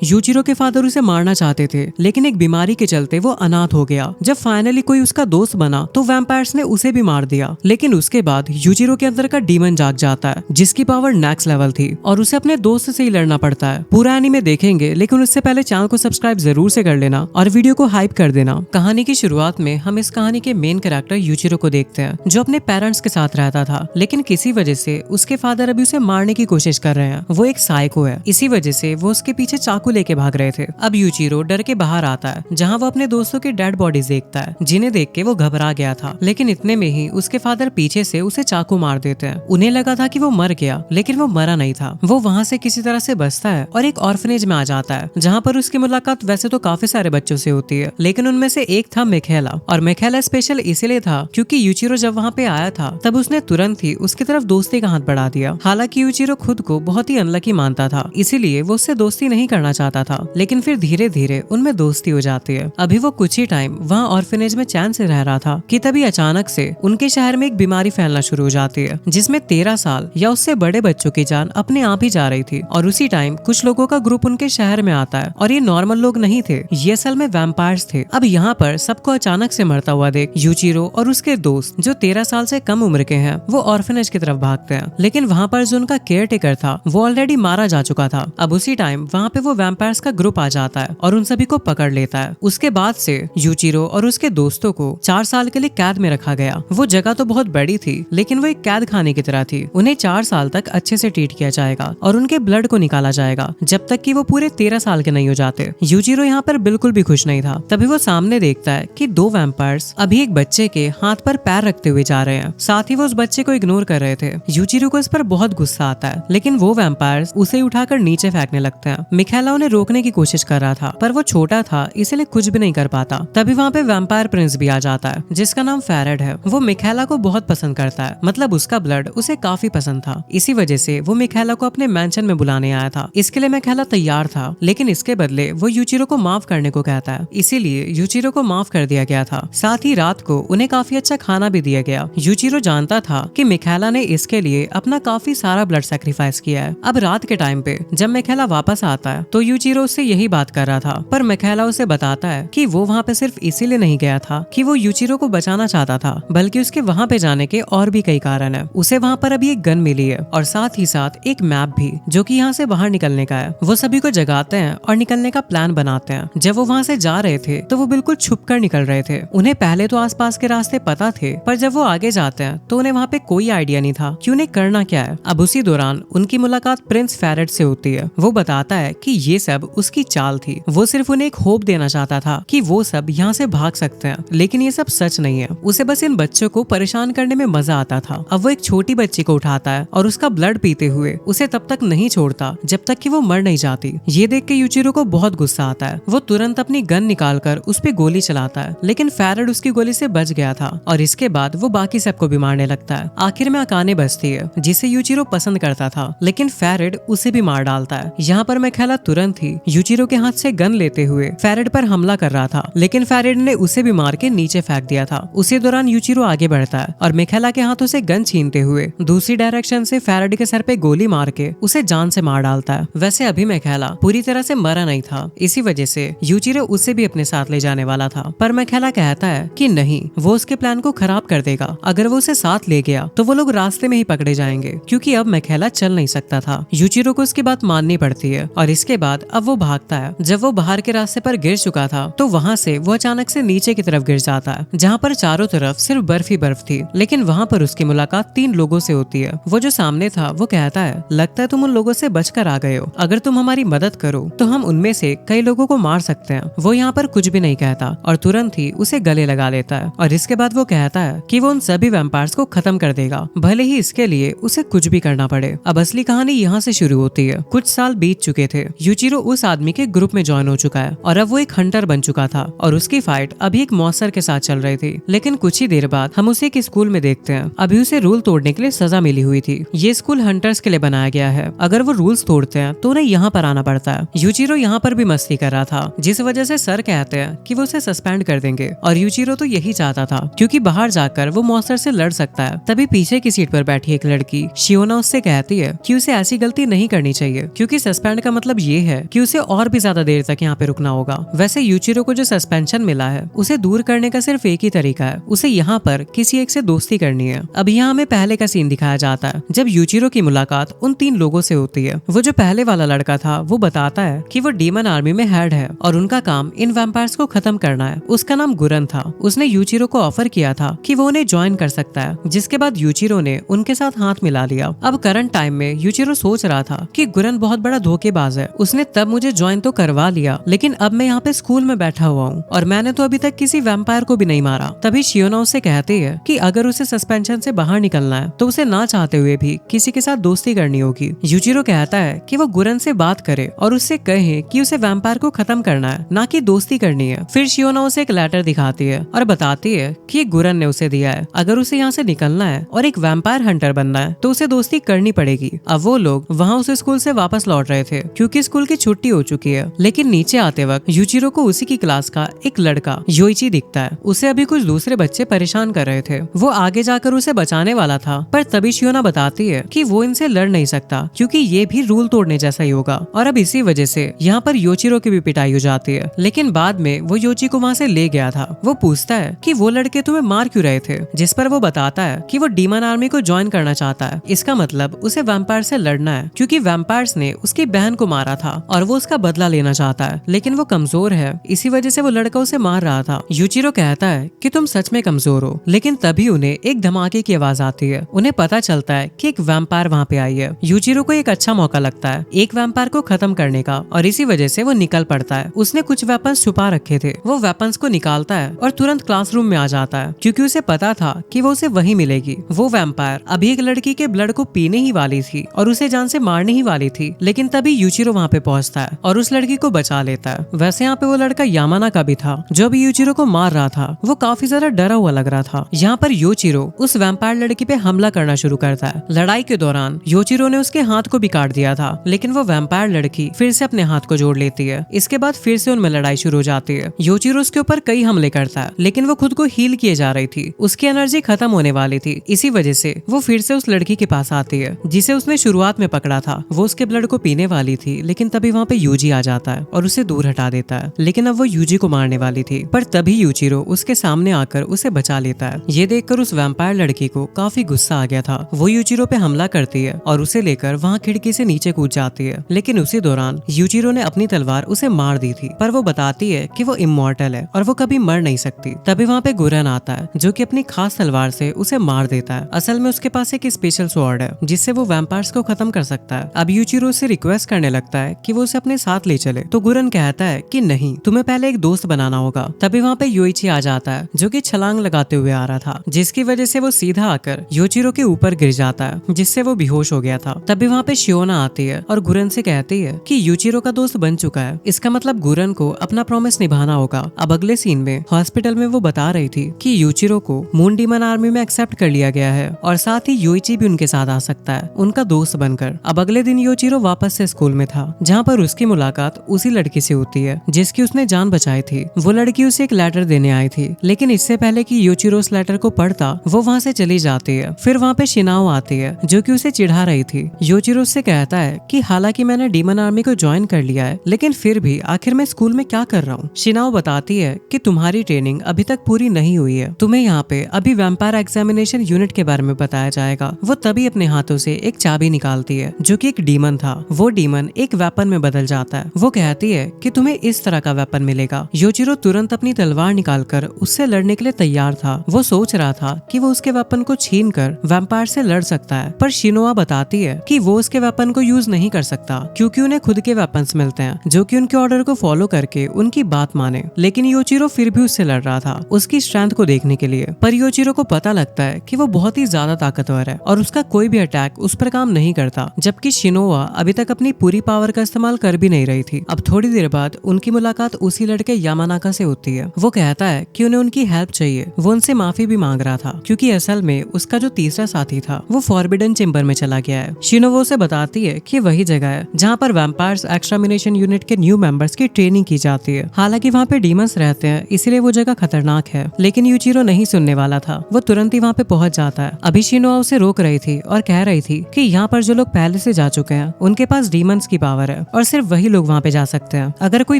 Yujiro के father उसे मारना चाहते थे, लेकिन एक बीमारी के चलते वो अनाथ हो गया। जब फाइनली कोई उसका दोस्त बना तो वैम्पायर्स ने उसे भी मार दिया। लेकिन उसके बाद यूजिरो के अंदर का डीमन जाग जाता है, जिसकी पावर नेक्स्ट लेवल थी और उसे अपने दोस्त से ही लड़ना पड़ता है। पूरा एनीमे देखेंगे, लेकिन उससे पहले चैनल को सब्सक्राइब जरूर से कर लेना और वीडियो को हाइप कर देना। कहानी की शुरुआत में हम इस कहानी के मेन कैरेक्टर यूजिरो को देखते हैं, जो अपने पेरेंट्स के साथ रहता था, लेकिन किसी वजह से उसके फादर अभी उसे मारने की कोशिश कर रहे हैं। वो एक साइको है, इसी वजह से वो उसके पीछे चाकू लेके भाग रहे थे। अब यूजिरो डर के बाहर आता है, जहाँ वो अपने दोस्तों की डेड बॉडीज देखता है, जिन्हें देख के वो घबरा गया था। लेकिन इतने में ही उसके फादर पीछे से उसे चाकू मार देते हैं। उन्हें लगा था कि वो मर गया, लेकिन वो मरा नहीं था। वो वहाँ से किसी तरह से बचता है और एक ऑर्फनेज में आ जाता है, जहाँ पर उसकी मुलाकात वैसे तो काफी सारे बच्चों से होती है, लेकिन उनमें से एक था मिखेला। और मिखेला स्पेशल इसीलिए था क्योंकि यूजिरो जब वहाँ पे आया था तब उसने तुरंत ही उसकी तरफ दोस्ती का हाथ बढ़ा दिया। हालांकि यूजिरो खुद को बहुत ही अनलकी मानता था, इसीलिए वो उससे दोस्ती नहीं करना चाहता था, लेकिन फिर धीरे धीरे उनमें दोस्ती हो जाती है। अभी वो कुछ ही टाइम वहाँ ऑर्फनेज में चैन से रह रहा था कि तभी अचानक से उनके शहर में एक बीमारी फैलना शुरू हो जाती है, जिसमें 13 साल या उससे बड़े बच्चों की जान अपने आप ही जा रही थी। और उसी टाइम कुछ लोगों का ग्रुप उनके शहर में आता है, और ये नॉर्मल लोग नहीं थे, ये असल में वैम्पायर्स थे। अब यहाँ पर सबको अचानक से मरता हुआ देख यूजिरो और उसके दोस्त जो 13 साल से कम उम्र के हैं, वो ऑर्फनेज की तरफ भागते हैं। लेकिन वहाँ पर जो उनका केयर टेकर था वो ऑलरेडी मारा जा चुका था। अब उसी टाइम वहाँ पे वो वैम्पायर्स का ग्रुप आ जाता है और उन सभी को पकड़ लेता है। उसके बाद से यूजिरो और उसके दोस्तों को 4 साल के लिए कैद में रखा गया। वो जगह तो बहुत बड़ी थी, लेकिन वो एक कैद खाने की तरह थी। उन्हें 4 साल तक अच्छे से ट्रीट किया जाएगा और उनके ब्लड को निकाला जाएगा जब तक कि वो पूरे 13 साल के नहीं हो जाते। यूजिरो यहाँ पर बिल्कुल भी खुश नहीं था। तभी वो सामने देखता है कि 2 वैम्पायर्स अभी एक बच्चे के हाथ पर पैर रखते हुए जा रहे हैं, साथ ही वो उस बच्चे को इग्नोर कर रहे थे। यूजिरो को इस पर बहुत गुस्सा आता है, लेकिन वो वैम्पायर्स उसे उठाकर नीचे फेंकने लगते हैं। मिखेला उन्हें रोकने की कोशिश कर रहा था, पर वो छोटा था इसलिए कुछ भी नहीं कर पाता। तभी वहाँ पे वैम्पायर प्रिंस भी आ जाता है, जिसका नाम फेरेड है। वो मिखेला को बहुत पसंद करता है, मतलब उसका ब्लड उसे काफी पसंद था। इसी वजह से वो मिखेला को अपने मैंशन में बुलाने आया था। इसके लिए मिखेला तैयार था, लेकिन इसके बदले वो यूजिरो को माफ करने को कहता है, इसीलिए यूजिरो को माफ कर दिया गया था। साथ ही रात को उन्हें काफी अच्छा खाना भी दिया गया। यूजिरो जानता था कि मिखेला ने इसके लिए अपना काफी सारा ब्लड सैक्रिफाइस किया है। अब रात के टाइम पे जब मिखेला वापस आता है तो यूजिरो उससे यही बात कर रहा था, पर मिखेला उसे बताता है कि वो वहाँ पे सिर्फ इसीलिए नहीं गया था कि वो यूजिरो को बचाना चाहता था, बल्कि उसके वहाँ पे जाने के और भी कई कारण है। उसे वहाँ पर अभी एक गन मिली है और साथ ही साथ एक मैप भी, जो कि यहाँ से बाहर निकलने का है। वो सभी को जगाते हैं और निकलने का प्लान बनाते हैं। जब वो वहाँ से जा रहे थे तो वो बिल्कुल छुप कर निकल रहे थे। उन्हें पहले तो आसपास के रास्ते पता थे, पर जब वो आगे जाते हैं तो उन्हें वहाँ पे कोई आइडिया नहीं था कि उन्हें करना क्या है। अब उसी दौरान उनकी मुलाकात प्रिंस फेरेड से होती है। वो बताता है कि ये सब उसकी चाल थी। वो सिर्फ उन्हें एक होप देना चाहता था कि वो सब यहाँ से भाग सकते हैं, लेकिन ये सब सच नहीं है। उसे बस इन बच्चों को परेशान करने में मजा आता था। अब वो एक छोटी बच्ची को उठाता है और उसका ब्लड पीते हुए उसे तब तक नहीं छोड़ता जब तक कि वो मर नहीं जाती। ये देख के यूजिरो को बहुत गुस्सा आता है। वो तुरंत अपनी गन निकालकर उस पे गोली चलाता है, लेकिन फेरेड उसकी गोली से बच गया था और इसके बाद वो बाकी सबको भी मारने लगता है। आखिर में अकाने बचती है, जिसे यूजिरो पसंद करता था, लेकिन फेरेड उसे भी मार डालता है। यहाँ पर मिखेला तुरंत ही यूजिरो के हाथ से गन लेते हुए फेरेड पर हमला कर रहा था, लेकिन फेरेड ने उसे भी मार के नीचे फेंक दिया था। उसी दौरान यूजिरो आगे बढ़ता है और मिखेला के हाथों से गन छीनते हुए दूसरी डायरेक्शन से फेरेड के सर पे गोली मार के उसे जान से मार डालता है। वैसे अभी मिखेला पूरी तरह से मरा नहीं था, इसी वजह से यूजिरो उसे भी अपने साथ ले जाने वाला था, पर मिखेला कहता है कि नहीं, वो उसके प्लान को खराब कर देगा। अगर वो उसे साथ ले गया तो वो लोग रास्ते में ही पकड़े जाएंगे, क्योंकि अब मिखेला चल नहीं सकता था। यूजिरो को उसकी बात माननी पड़ती है और इसके बाद अब वो भागता है। जब वो बाहर के रास्ते पर गिर चुका था तो वहाँ से वो अचानक से नीचे की तरफ गिर जाता है, जहाँ पर चारों तरफ सिर्फ बर्फ ही बर्फ थी। लेकिन वहाँ पर उसकी मुलाकात 3 लोगों से होती है। वो जो सामने था वो कहता है, लगता है तुम उन लोगों से बचकर आ गए हो। अगर तुम हमारी मदद करो तो हम उनमें से कई लोगों को मार सकते हैं। वो यहाँ पर कुछ भी नहीं कहता और तुरंत ही उसे गले लगा लेता है और इसके बाद वो कहता है कि वो उन सभी वैम्पायर्स को खत्म कर देगा, भले ही इसके लिए उसे कुछ भी करना पड़े। अब असली कहानी यहाँ से शुरू होती है। कुछ साल बीत चुके थे। यूजिरो उस आदमी के ग्रुप में ज्वाइन हो चुका है और अब वो एक हंटर बन चुका था और उसकी फाइट अभी एक मॉन्स्टर के साथ चल रही थी। लेकिन कुछ ही देर बाद हम उसे एक स्कूल में देखते हैं। अभी उसे रूल तोड़ने के लिए सजा मिली हुई थी। ये स्कूल हंटर्स के लिए बनाया गया है। अगर वो रूल्स तोड़ते हैं तो उन्हें यहाँ पर आना पड़ता है। यूजिरो यहाँ पर भी मस्ती कर रहा था, जिस वजह से सर कहते हैं कि वो उसे सस्पेंड कर देंगे और यूजिरो तो यही चाहता था, क्योंकि बाहर जाकर वो मॉन्स्टर से लड़ सकता है। तभी पीछे की सीट पर बैठी एक लड़की शियोना उससे कहती है कि उसे ऐसी गलती नहीं करनी चाहिए, क्योंकि सस्पेंड का मतलब ये है कि उसे और भी ज्यादा देर तक यहाँ पे रुकना होगा। वैसे यूचिरो को जो सस्पेंशन मिला है उसे दूर करने का सिर्फ एक ही तरीका है, उसे यहाँ पर किसी एक से दोस्ती करनी है। अब यहाँ हमें पहले का सीन दिखाया जाता है जब यूचिरो की मुलाकात उन 3 लोगों से होती है। वो जो पहले वाला लड़का था वो बताता है कि वो डीमन आर्मी में हेड है और उनका काम इन वैम्पायर्स को खत्म करना है। उसका नाम गुरन था। उसने यूचिरो को ऑफर किया था कि वो उन्हें ज्वाइन कर सकता है, जिसके बाद यूचिरो ने उनके साथ हाथ मिला लिया। अब करंट टाइम में यूचिरो सोच रहा था कि गुरन बहुत बड़ा धोखेबाज है, उसने तब मुझे ज्वाइन तो करवा लिया लेकिन अब मैं यहाँ पे स्कूल में बैठा हुआ हूँ और मैंने तो अभी तक किसी वैम्पायर को भी नहीं मारा। तभी शियोना उसे कहती है कि अगर उसे सस्पेंशन से बाहर निकलना है तो उसे ना चाहते हुए भी किसी के साथ दोस्ती करनी होगी। यूचिरो कहता है कि वो गुरन से बात करे और उससे कहे कि उसे वैम्पायर को खत्म करना है, ना कि दोस्ती करनी है। फिर शियोना उसे एक लेटर दिखाती है और बताती है कि ये गुरन ने उसे दिया है। अगर उसे यहाँ से निकलना है और एक वैम्पायर हंटर बनना है तो उसे दोस्ती करनी पड़ेगी। अब वो लोग वहाँ उस स्कूल से वापस लौट रहे थे क्योंकि स्कूल की छुट्टी हो चुकी है, लेकिन नीचे आते वक्त यूचिरो को उसी की क्लास का एक लड़का योइची दिखता है। उसे अभी कुछ दूसरे बच्चे परेशान कर रहे थे। वो आगे जाकर उसे बचाने वाला था, पर तभी शियोना बताती है कि वो इनसे लड़ नहीं सकता क्योंकि ये भी रूल तोड़ने जैसा ही होगा। और अब इसी वजह से यहाँ पर योचिरो की भी पिटाई हो जाती है। लेकिन बाद में वो योची को वहाँ से ले गया था। वो पूछता है कि वो लड़के तुम्हें मार क्यों रहे थे, जिस पर वो बताता है कि वो डीमन आर्मी को ज्वाइन करना चाहता है। इसका मतलब उसे वैम्पायर से लड़ना है क्योंकि वैम्पायर्स ने उसकी बहन को मारा था और वो उसका बदला लेना चाहता है, लेकिन वो कमजोर है, इसी वजह से वो लड़का उसे मार रहा था। यूचिरो कहता है कि तुम सच में कमजोर हो, लेकिन तभी उन्हें एक धमाके की आवाज आती है। उन्हें पता चलता है कि एक वैम्पायर वहाँ पे आई है। यूचिरो को एक अच्छा मौका लगता है एक वैम्पायर को खत्म करने का और इसी वजह से वो निकल पड़ता है। उसने कुछ वेपन्स छुपा रखे थे, वो वेपन्स को निकालता है और तुरंत क्लासरूम में आ जाता है क्योंकि उसे पता था कि वो उसे वही मिलेगी। वो वैम्पायर अभी एक लड़की के ब्लड को पीने ही वाली थी और उसे जान से मारने ही वाली थी, लेकिन तभी यूचिरो वहाँ पे पहुँचता है और उस लड़की को बचा लेता है। वैसे यहाँ पे वो लड़का यामाना का भी था जो अभी यूचिरो को मार रहा था। वो काफी ज्यादा डरा हुआ लग रहा था। यहाँ पर यूचिरो उस वैम्पायर लड़की पे हमला करना शुरू करता है। लड़ाई के दौरान यूचिरो ने उसके हाथ को भी काट दिया था, लेकिन वो वैम्पायर लड़की फिर से अपने हाथ को जोड़ लेती है। इसके बाद फिर से उनमें लड़ाई शुरू हो जाती है। यूचिरो उसके ऊपर कई हमले करता है, लेकिन वो खुद को हील किए जा रही थी। उसकी एनर्जी खत्म होने वाली थी, इसी वजह से वो फिर से उस लड़की के पास आती है जिसे उसने शुरुआत में पकड़ा था। वो उसके ब्लड को पीने वाली थी, लेकिन तभी वहाँ पे यूजी आ जाता है और उसे दूर हटा देता है। लेकिन अब वो यूजी को मारने वाली थी, पर तभी यूचिरो उसके सामने आकर उसे बचा लेता है। ये देखकर उस वैम्पायर लड़की को काफी गुस्सा आ गया था। वो यूचिरो पे हमला करती है और उसे लेकर वहाँ खिड़की से नीचे कूद जाती है, लेकिन उसी दौरान यूचिरो ने अपनी तलवार उसे मार दी थी। पर वो बताती है कि वो इमॉर्टल है और वो कभी मर नहीं सकती। तभी वहाँ पे गुरन आता है जो कि अपनी खास तलवार से उसे मार देता है। असल में उसके पास एक स्पेशल स्वॉर्ड है जिससे वो वैम्पायर्स को खत्म कर सकता है। अब यूचिरो से रिक्वेस्ट करने लगता है कि वो उसे अपने साथ ले चले, तो गुरन कहता है कि नहीं, तुम्हें पहले एक दोस्त बनाना होगा। तभी वहाँ पे योइची आ जाता है जो कि छलांग लगाते हुए आ रहा था, जिसकी वजह से वो सीधा आकर यूचिरो के ऊपर गिर जाता है, जिससे वो बेहोश हो गया था। तभी वहाँ पे शियोना आती है और गुरन से कहती है कि यूचिरो का दोस्त बन चुका है, इसका मतलब गुरन को अपना प्रॉमिस निभाना होगा। अब अगले सीन में हॉस्पिटल में वो बता रही थी कि यूचिरो को मून डीमन आर्मी में एक्सेप्ट कर लिया गया है और साथ ही योइची भी उनके साथ आ सकता है उनका दोस्त बनकर। अब अगले दिन यूचिरो वापस से स्कूल में था, जहाँ पर उसकी मुलाकात उसी लड़की से होती है जिसकी उसने जान बचाई थी। वो लड़की उसे एक लेटर देने आई थी, लेकिन इससे पहले कि यूचिरो उस लेटर को पढ़ता वो वहाँ से चली जाती है। फिर वहाँ पे शिनाओ आती है जो कि उसे चिढ़ा रही थी। यूचिरो उससे कहता है कि हालांकि मैंने डीमन आर्मी को ज्वाइन कर लिया है, लेकिन फिर भी आखिर मैं स्कूल में क्या कर रहा हूँ। शिनाओ बताती है कि तुम्हारी ट्रेनिंग अभी तक पूरी नहीं हुई है, तुम्हें यहाँ पे अभी वैम्पायर एग्जामिनेशन यूनिट के बारे में बताया जाएगा। वो तभी अपने हाथों से एक चाबी निकालती है जो कि एक डीमन था। वो डीमन एक वेपन में बदल जाता है। वो कहती है कि तुम्हें इस तरह का वेपन मिलेगा। यूचिरो तुरंत अपनी तलवार निकालकर उससे लड़ने के लिए तैयार था। वो सोच रहा था कि वो उसके वेपन को छीन कर वैम्पायर से लड़ सकता है, पर शिनोआ बताती है कि वो उसके वेपन को यूज नहीं कर सकता क्योंकि उन्हें खुद के वेपन्स मिलते हैं जो कि उनके ऑर्डर को फॉलो करके उनकी बात माने। लेकिन यूचिरो फिर भी उससे लड़ रहा था उसकी स्ट्रेंथ को देखने के लिए। पर यूचिरो को पता लगता है कि वो बहुत ही ज्यादा ताकतवर है और उसका कोई भी अटैक उस पर काम नहीं करता, जबकि शिनोआ अभी तक अपनी पूरी पावर का इस्तेमाल कर भी नहीं रही थी। अब थोड़ी देर बाद उनकी मुलाकात उसी लड़के यामानाका से होती है। वो कहता है कि उन्हें उनकी हेल्प चाहिए। वो उनसे माफी भी मांग रहा था क्योंकि असल में उसका जो तीसरा साथी था वो फॉरबिडन चेम्बर में चला गया है। शिनोवो उसे बताती है कि वही जगह है जहाँ पर वैम्पायर्स एक्सटरमिनेशन यूनिट के न्यू मेंबर्स की ट्रेनिंग की जाती है। हालांकि वहाँ पे डीमंस रहते हैं, इसलिए वो जगह खतरनाक है, लेकिन यूचिरो नहीं सुनने वाला था। वो तुरंत ही वहाँ पे पहुंच जाता है। अभी शिनोआ उसे रोक रही थी और कह रही थी कि यहाँ पर जो लोग पहले से जा चुके हैं उनके पास डीमंस की पावर है और सिर्फ वही लोग वहाँ पे जा सकते हैं। अगर कोई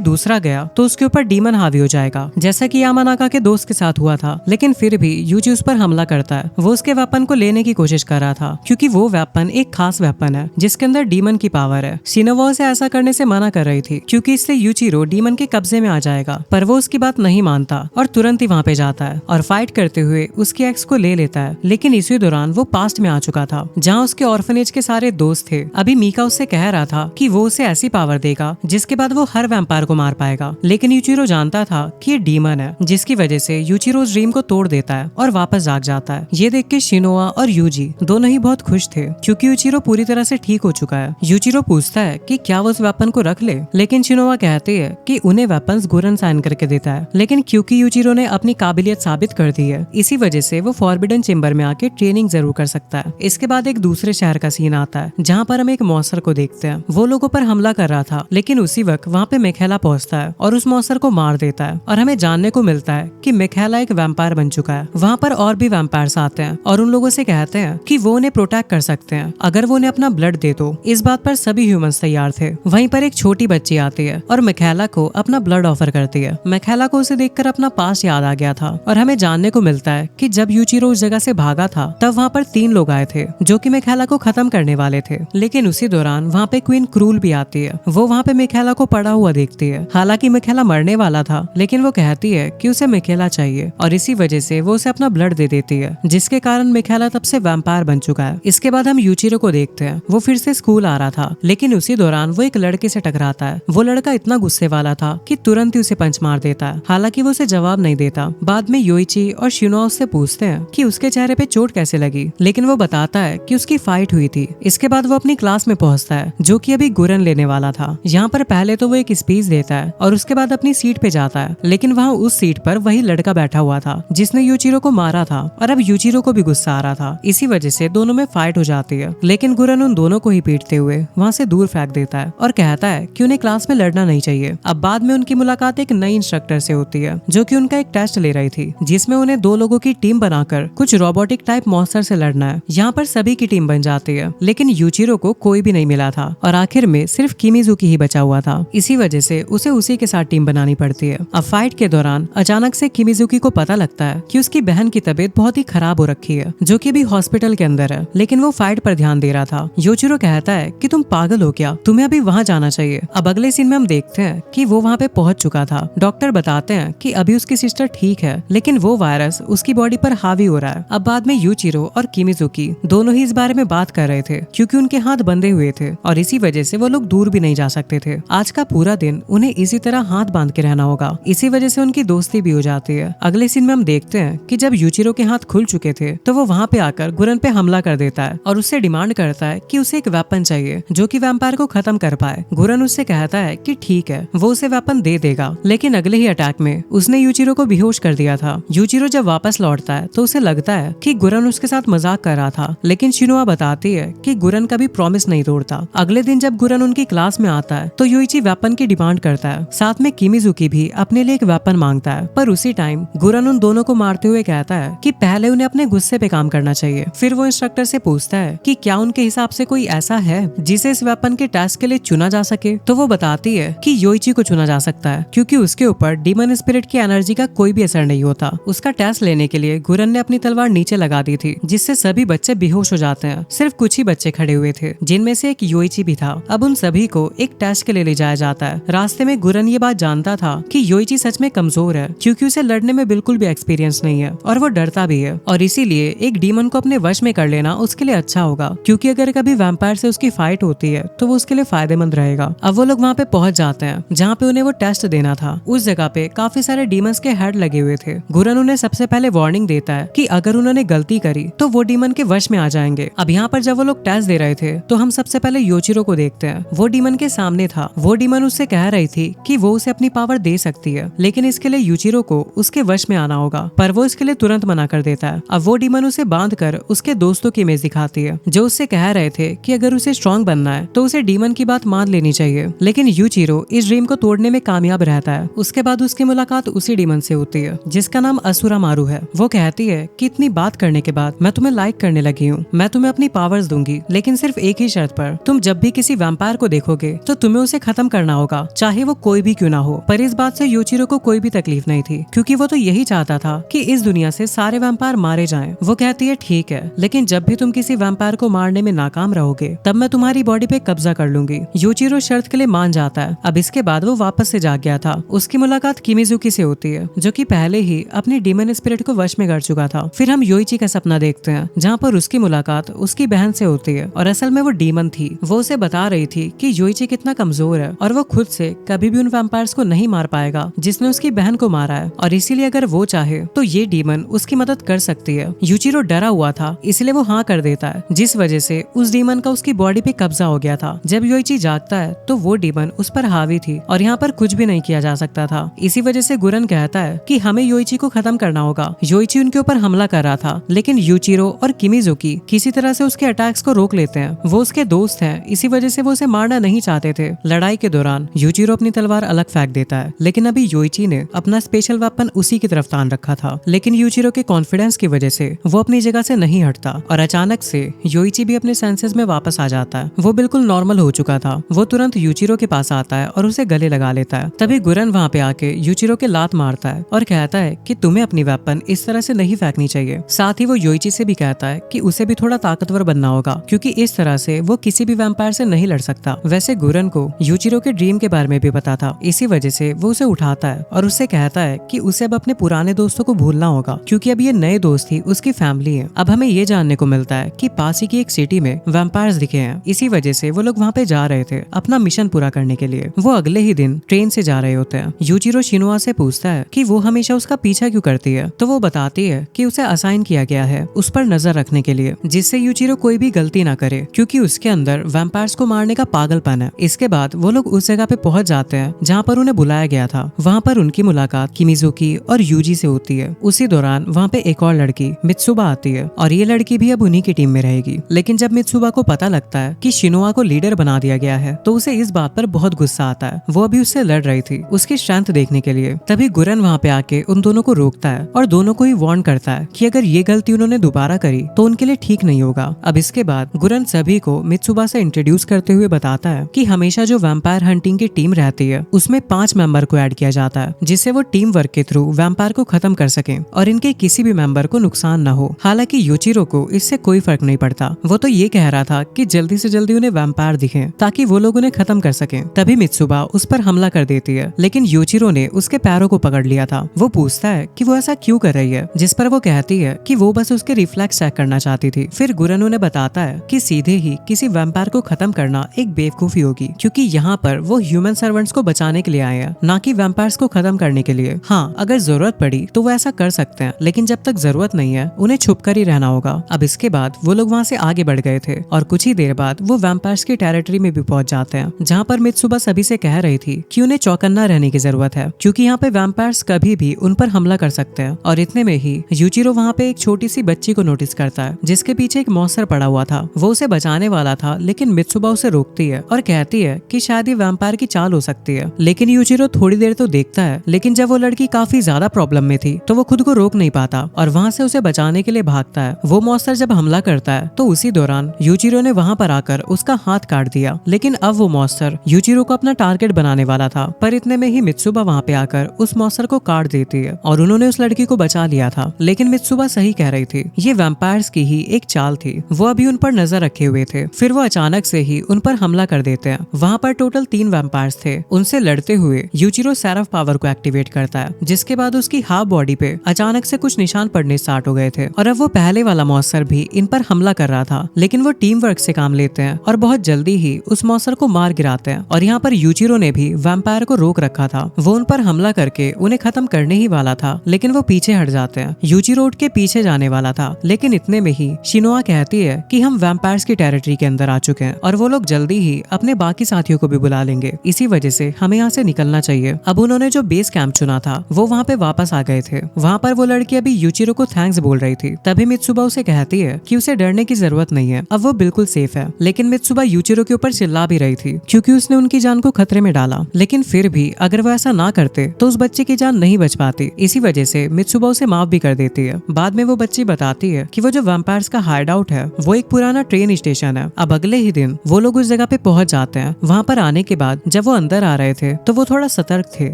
दूसरा गया तो उसके ऊपर डीमन हावी हो जाएगा, जैसा कि यामानाका के दोस्त के साथ हुआ था। लेकिन फिर भी यूजी उस पर हमला करता है। वो उसके वेपन को लेने की कोशिश कर रहा था क्योंकि वो वेपन एक खास वेपन है जिसके अंदर डीमन की पावर है। शिनोवा उसे ऐसा करने से मना कर रही थी क्योंकि इससे यूचिरो डीमन के कब्जे में आ जाएगा, पर वो उसकी बात नहीं मानता और तुरंत ही वहाँ पे जाता है और फाइट करते हुए उसकी एक्स को ले लेता है। लेकिन इसी दौरान वो पास्ट में आ चुका था जहाँ उसके ऑर्फनेज के सारे दोस्त थे। अभी मीका उससे कह रहा था कि वो उसे ऐसी पावर देगा जिसके बाद वो हर वैम्पायर को मार पाएगा। लेकिन यूचिरो जानता था कि ये डीमन है, जिसकी वजह से यूचिरो उस ड्रीम को तोड़ देता है और वापस जाग जाता है। ये देख के शिनोआ और यूजी दोनों ही बहुत खुश थे क्योंकि यूचिरो पूरी तरह से ठीक हो चुका है। यूचिरो पूछता है कि क्या वो उस वेपन को रख ले, लेकिन शिनोआ कहते हैं कि उन्हें वेपन्स गुरन साइन करके देता है। लेकिन क्योंकि यूचिरो ने अपनी काबिलियत साबित कर दी है, इसी वजह से वो फॉरबिडन चेंबर में आके ट्रेनिंग जरूर कर सकता है। इसके बाद एक दूसरे शहर का सीन आता है जहाँ पर हम एक मॉन्स्टर को देखते हैं। वो लोगों पर हमला कर रहा था, लेकिन उसी वक्त वहाँ पे मिखेला पहुंचता है और उस मॉन्स्टर को मार देता है और हमें जानने को मिलता है कि मिखेला एक वैम्पायर बन चुका है। वहाँ पर और भी वैम्पायर्स आते हैं और उन लोगों से कहते हैं कि वो उन्हें प्रोटेक्ट कर सकते हैं अगर वो उन्हें अपना ब्लड दे तो। इस बात पर सभी ह्यूमंस तैयार थे। वहीं पर एक छोटी बच्ची आती है और मिखेला को अपना ब्लड ऑफर करती है। मिखेला को उसे देखकर अपना पास्ट याद आ गया था और हमें जानने को मिलता है कि जब यूचिरो उस जगह से भागा था तब वहाँ पर 3 लोग आए थे जो कि मिखेला को खत्म करने वाले थे। लेकिन उसी दौरान वहाँ पे क्वीन क्रूल भी आती है। वो वहाँ पे मिखेला को पड़ा हुआ देखती है। हालांकि मिखेला मरने वाला था, लेकिन वो कहती है कि उसे मिखेला चाहिए और इसी वजह से वो उसे अपना ब्लड दे देती है, जिसके कारण मिखेला तब से वैम्पायर बन चुका है। इसके बाद हम यूचिरो को देखते हैं। वो फिर से स्कूल आ रहा था, लेकिन उसी दौरान वो एक लड़के से टकराता है। वो लड़का इतना गुस्से वाला था कि तुरंत ही उसे पंच मार देता है। हालांकि वो उसे जवाब नहीं देता। बाद में योइची और शिनोआ उससे पूछते हैं कि उसके चेहरे पे चोट कैसे लगी, लेकिन वो बताता है कि उसकी फाइट हुई थी। इसके बाद वो अपनी क्लास में पहुंचता है जो कि अभी गुरन लेने वाला था। यहाँ पर पहले तो वो एक स्पीच देता है और उसके बाद अपनी सीट पे जाता है, लेकिन वहाँ उस सीट पर वही लड़का बैठा हुआ था जिसने यूचिरो को मारा था और अब यूचिरो को भी गुस्सा आ रहा था। इसी वजह से दोनों में फाइट हो जाती है, लेकिन गुरन उन दोनों को ही पीटते हुए वहाँ से दूर फेंक देता है और कहता है कि उन्हें क्लास में लड़ना नहीं चाहिए। अब बाद में उनकी मुलाकात एक नई इंस्ट्रक्टर से होती है जो कि उनका एक टेस्ट ले रही थी, जिसमें उन्हें 2 लोगों की टीम बनाकर कुछ रोबोटिक टाइप मॉन्स्टर से लड़ना है। यहाँ पर सभी की टीम बन जाती है, लेकिन यूचिरो को कोई भी नहीं मिला था और आखिर में सिर्फ किमिजुकी ही बचा हुआ था। इसी वजह से उसे उसी के साथ टीम बनानी पड़ती है। अब फाइट के दौरान अचानक से किमिजुकी को पता लगता है कि उसकी बहन की तबीयत बहुत ही खराब हो रखी है, जो कि अभी हॉस्पिटल के अंदर है, लेकिन वो फाइट पर ध्यान दे रहा था। यूचिरो कहता है कि तुम पागल हो क्या, तुम्हें अभी वहाँ जाना चाहिए। अब अगले सीन में हम देखते हैं कि वो वहाँ पे पहुंच चुका था। डॉक्टर बताते हैं कि अभी उसकी सिस्टर ठीक है, लेकिन वो वायरस उसकी बॉडी पर हावी हो रहा है। अब बाद में यूचिरो और किमिजुकी दोनों ही इस बारे में बात कर रहे थे क्योंकि उनके हाथ बंधे हुए थे और इसी वजह से वो लोग दूर भी नहीं जा सकते थे। आज का पूरा दिन उन्हें इसी तरह हाथ बांध के रहना होगा। इसी वजह से उनकी दोस्ती भी हो जाती है। अगले सीन में हम देखते हैं कि जब यूचिरो के हाथ खुल चुके थे तो वो वहाँ पे आकर गुरन पे हमला कर देता है और उससे डिमांड करता है कि उसे एक वेपन चाहिए जो कि वैम्पायर को खत्म कर पाए। गुरन उससे कहता है कि ठीक है, वो उसे वेपन दे देगा, लेकिन अगले ही अटैक में उसने यूचिरो को बेहोश कर दिया था। यूचिरो जब वापस लौटता है तो उसे लगता है कि गुरन उसके साथ मजाक कर रहा था, लेकिन शिनोआ बताती है कि गुरन कभी प्रॉमिस नहीं तोड़ता। अगले दिन जब गुरन उनकी क्लास में आता है तो योइची वेपन की डिमांड करता है। साथ में किमिजुकी भी अपने लिए एक वेपन मांगता है, पर उसी टाइम गुरन उन दोनों को मारते हुए कहता है कि पहले उन्हें अपने गुस्से पे काम करना चाहिए। फिर वो इंस्ट्रक्टर से पूछता है कि क्या उनके हिसाब से कोई ऐसा है जिसे इस वेपन के टेस्ट के लिए चुना जा सके, तो वो बताती है कि योइची को चुना जा सकता है क्योंकि उसके ऊपर डीमन स्पिरिट की एनर्जी का कोई भी असर नहीं होता। उसका टेस्ट लेने के लिए गुरन ने अपनी तलवार नीचे लगा दी थी, जिससे सभी बच्चे बेहोश हो जाते हैं। सिर्फ कुछ ही बच्चे खड़े हुए थे, जिनमें से एक योइची भी था। अब उन सभी को एक टेस्ट के लिए ले जाया जाता है। रास्ते में गुरन ये बात जानता था कि योइची सच में कमजोर है क्योंकि उसे लड़ने में बिल्कुल भी एक्सपीरियंस नहीं है और वो डरता भी है, और इसीलिए एक डीमन को अपने वश में कर लेना उसके लिए अच्छा होगा क्योंकि अगर कभी वैम्पायर से उसकी फाइट होती है तो वो उसके लिए फायदेमंद रहेगा। अब वो लोग वहाँ पे पहुंच जाते हैं जहाँ पे उन्हें वो टेस्ट देना था। उस जगह पे काफी सारे डीमंस के हेड लगे हुए थे। गुरन उन्हें सबसे पहले वार्निंग देता है कि अगर उन्होंने गलती करी तो वो डीमन के वश में आ जाएंगे। अब यहाँ पर जब वो लोग टेस्ट दे रहे थे तो हम सबसे पहले योचिरो को देखते हैं। वो डीमन के सामने था। वो डीमन उससे कह रही थी कि वो उसे अपनी पावर दे सकती है, लेकिन इसके लिए यूचिरो को उसके वश में आना होगा, पर वो इसके लिए तुरंत मना कर देता है। अब वो डीमन उसे बांध कर उसके दोस्तों की इमेज दिखाती है जो उससे कह रहे थे कि अगर उसे स्ट्रॉन्ग बनना है तो उसे डीमन की बात मान लेनी चाहिए, लेकिन यूचिरो इस ड्रीम को तोड़ने में कामयाब रहता है। उसके बाद उसकी मुलाकात उसी डीमन से होती है जिसका नाम असुरा मारू है। वो कहती है कि इतनी बात करने के बाद मैं तुम्हें लाइक करने लगी हूँ, मैं तुम्हें अपनी पावर्स दूंगी, लेकिन सिर्फ एक ही शर्त पर, तुम जब भी किसी वैम्पायर को देखोगे तो तुम्हें उसे खत्म करना होगा, चाहे वो कोई भी क्यों ना हो। पर इस बात से यूचिरो को कोई भी तकलीफ नहीं थी, क्योंकि वो तो यही चाहता था कि इस दुनिया से सारे वैम्पायर मारे जाएं। वो कहती है ठीक है, लेकिन जब भी तुम किसी वैम्पायर को मारने में नाकाम रहोगे तब मैं तुम्हारी बॉडी पे कब्जा कर लूंगी। यूचिरो शर्त के लिए मान जाता है। अब इसके बाद वो वापस से जाग गया था। उसकी मुलाकात किमिजुकी से होती है, जो कि पहले ही अपनी डीमन स्पिरिट को वश में कर चुका था। फिर हम योइची का सपना देखते हैं, जहाँ पर उसकी मुलाकात उसकी बहन से होती है और असल में वो डीमन थी। वो उसे बता रही थी कि योइची कितना कमजोर है और वो खुद से कभी भी उन वैम्पायर्स को नहीं मार पाएगा जिसने उसकी बहन को मारा है, और इसीलिए अगर वो चाहे तो ये डीमन उसकी मदद कर सकती है। यूचिरो डरा हुआ था, इसलिए वो हाँ कर देता है, जिस वजह से उस डीमन का उसकी बॉडी पे कब्जा हो गया था। जब योइची जागता है तो वो डीमन उस पर हावी थी और यहाँ पर कुछ भी नहीं किया जा सकता था। इसी वजह से गुरन कहता है कि हमें योइची को खत्म करना होगा। योइची उनके ऊपर हमला कर रहा था, लेकिन यूचिरो और किमिजुकी किसी तरह से उसके अटैक्स को रोक लेते हैं। वो उसके दोस्त हैं, इसी वजह से वो उसे मारना नहीं चाहते थे। लड़ाई के दौरान यूचिरो अपनी तलवार अलग फेंक देता है, लेकिन अभी योइची ने अपना स्पेशल वेपन उसी की तरफ तान रखा था। लेकिन यूचिरो के कॉन्फिडेंस की वजह से वो अपनी जगह से नहीं हटता और अचानक से योइची भी अपने सेंसेस में वापस आ जाता है। वो बिल्कुल नॉर्मल हो चुका था। वो तुरंत यूचिरो के पास आता है और उसे गले लगा लेता है। तभी गुरन वहाँ पे आके यूचिरो के लात मारता है और कहता है कि तुम्हें अपनी वेपन इस तरह से नहीं फेंकनी चाहिए। साथ ही वो योइची से भी कहता है कि उसे भी थोड़ा ताकतवर बनना होगा, क्योंकि इस तरह से वो किसी भी वैम्पायर से नहीं लड़ सकता। वैसे गुरन को यूचिरो के ड्रीम के बारे में भी पता था, इसी वजह से वो उसे उठाता है और उससे कहता है कि उसे अब अपने पुराने दोस्तों को भूलना होगा, क्योंकि अब ये नए दोस्त ही उसकी फैमिली है। अब हमें ये जानने को मिलता है कि पास ही की एक सिटी में वैम्पायर्स दिखे हैं, इसी वजह से वो लोग वहाँ पे जा रहे थे अपना मिशन पूरा करने के लिए। वो अगले ही दिन ट्रेन से जा रहे होते हैं। यूचिरो शिनुआ से पूछता है कि वो हमेशा उसका पीछा क्यों करती है, तो वो बताती है कि उसे असाइन किया गया है उस पर नजर रखने के लिए, जिससे यूचिरो कोई भी गलती ना करे, क्योंकि उसके अंदर वैम्पायर्स को मारने का पागलपन है। इसके बाद वो लोग उस जगह पे पहुंच जाते हैं जहाँ पर उन्हें बुलाया गया था। वहाँ पर उनकी मुलाकात किमिजुकी और यूजी से होती है। उसी दौरान वहाँ पे एक और लड़की मित्सुबा आती है और ये लड़की भी अब उन्हीं की टीम में रहेगी। लेकिन जब मित्सुबा को पता लगता है कि शिनुआ को लीडर बना दिया गया है तो उसे इस बात पर बहुत गुस्सा आता है। वो अभी उससे लड़ रही थी उसकी स्ट्रेंथ देखने के लिए। तभी गुरन वहाँ पे आके उन दोनों को रोकता है और दोनों को ही वार्न करता है कि अगर ये गलती उन्होंने दोबारा करी तो उनके लिए ठीक नहीं होगा। अब इसके बाद गुरन सभी को मित्सुबा से इंट्रोड्यूस करते हुए बताता है कि हमेशा जो वैम्पायर हंटिंग की टीम रहती है उसमें 5 मेंबर को ऐड किया जाता है, जिससे वो टीम वर्क के थ्रू वैम्पायर को खत्म कर सके और इनके किसी भी मेंबर को नुकसान न हो। हालांकि यूचिरो को इससे कोई फर्क नहीं पड़ता। वो तो ये कह रहा था कि जल्दी से जल्दी उन्हें वैम्पायर दिखे ताकि वो लोग उन्हें खत्म कर सके। तभी मित्सुबा उस पर हमला कर देती है, लेकिन यूचिरो ने उसके पैरों को पकड़ लिया था। वो पूछता है कि वो ऐसा क्यों कर रही है, जिस पर वो कहती है कि वो बस उसके रिफ्लेक्स चेक करना चाहती थी। फिर गुरन उन्हें बताता है कि सीधे ही किसी वैम्पायर को खत्म करना एक बेवकूफी होगी, क्योंकि यहाँ पर वो ह्यूमन सर्वेंट्स को बचाने के लिए आए हैं, ना कि वैम्पायर्स को खत्म करने के लिए। हाँ, अगर जरूरत पड़ी तो वो ऐसा कर सकते हैं, लेकिन जब तक जरूरत नहीं है उन्हें छुप कर ही रहना होगा। अब इसके बाद वो लोग वहाँ से आगे बढ़ गए थे और कुछ ही देर बाद वो वैम्पायर्स की टेरिटरी में भी पहुंच जाते हैं, जहाँ पर मित्सुबा सभी से कह रही थी कि उन्हें चौकन्ना रहने की जरूरत है, क्योंकि यहाँ पे वैम्पायर्स कभी भी उन पर हमला कर सकते हैं। और इतने में ही यूचिरो वहाँ पे एक छोटी सी बच्ची को नोटिस करता है जिसके पीछे एक मॉन्स्टर पड़ा हुआ था। वो उसे बचाने वाला था, लेकिन मित्सुबा उसे रोकती है और कहती है कि शायद ये वैम्पायर की चाल हो सकती है। लेकिन यूचिरो थोड़ी देर तो देखता है, लेकिन जब वो लड़की काफी ज्यादा प्रॉब्लम में थी तो वो खुद को रोक नहीं पाता और वहाँ से उसे बचाने के लिए भागता है। वो मॉन्स्टर जब हमला करता है तो उसी दौरान यूचिरो ने वहाँ पर आकर उसका हाथ काट दिया। लेकिन अब वो मॉन्स्टर यूचिरो को अपना टारगेट बनाने वाला था, पर इतने में ही मित्सुबा वहाँ पे आकर उस मॉन्स्टर को काट देती है और उन्होंने उस लड़की को बचा लिया था। लेकिन मित्सुबा सही कह रही थी, ये वैम्पायर्स की ही एक चाल थी। वो अभी उन पर नजर रखे हुए थे। फिर वो अचानक से ही उन पर हमला कर देते हैं। वहाँ पर टोटल 3 वैम्पायर्स थे। उनसे लड़ते हुए यूचिरो सेराफ पावर को एक्टिवेट करता है, जिसके बाद उसकी हाफ बॉडी पे अचानक से कुछ निशान पड़ने स्टार्ट हो गए थे और अब वो पहले वाला मॉन्स्टर भी इन पर हमला कर रहा था। लेकिन वो टीम वर्क से काम लेते हैं और बहुत जल्दी ही उस मॉन्स्टर को मार गिराते हैं। और यहाँ पर यूचिरो ने भी वैम्पायर को रोक रखा था। वो उन पर हमला करके उन्हें खत्म करने ही वाला था, लेकिन वो पीछे हट जाते हैं। यूचिरो उठ के पीछे जाने वाला था, लेकिन इतने में ही शिनुआ कहती है कि हम वैम्पायर्स की टेरिटरी के अंदर आ चुके हैं और वो लोग जल्दी ही अपने बाकी साथियों को भी बुला लेंगे। इसी वजह से हमें यहाँ से निकलना चाहिए। अब उन्होंने जो बेस कैंप चुना था वो वहाँ पे वापस आ गए थे। वहाँ पर वो लड़की अभी यूचिरो को थैंक्स बोल रही थी। तभी मित्सुबा उसे कहती है कि उसे डरने की जरूरत नहीं है, अब वो बिल्कुल सेफ है। लेकिन मित्सुबा यूचिरो के ऊपर चिल्ला भी रही थी क्योंकि उसने उनकी जान को खतरे में डाला। लेकिन फिर भी अगर वो ऐसा ना करते तो उस बच्चे की जान नहीं बच पाती। इसी वजह से मित्सुबा उसे माफ भी कर देती है। बाद में वो बच्ची बताती है कि वो जो वैम्पायर्स का हाइड आउट है वो एक पुराना ट्रेन स्टेशन है। अब अगले ही दिन वो लोग उस जगह पे पहुंच जाते हैं। वहाँ पर आने के बाद जब वो अंदर आ रहे थे तो वो थोड़ा सतर्क थे,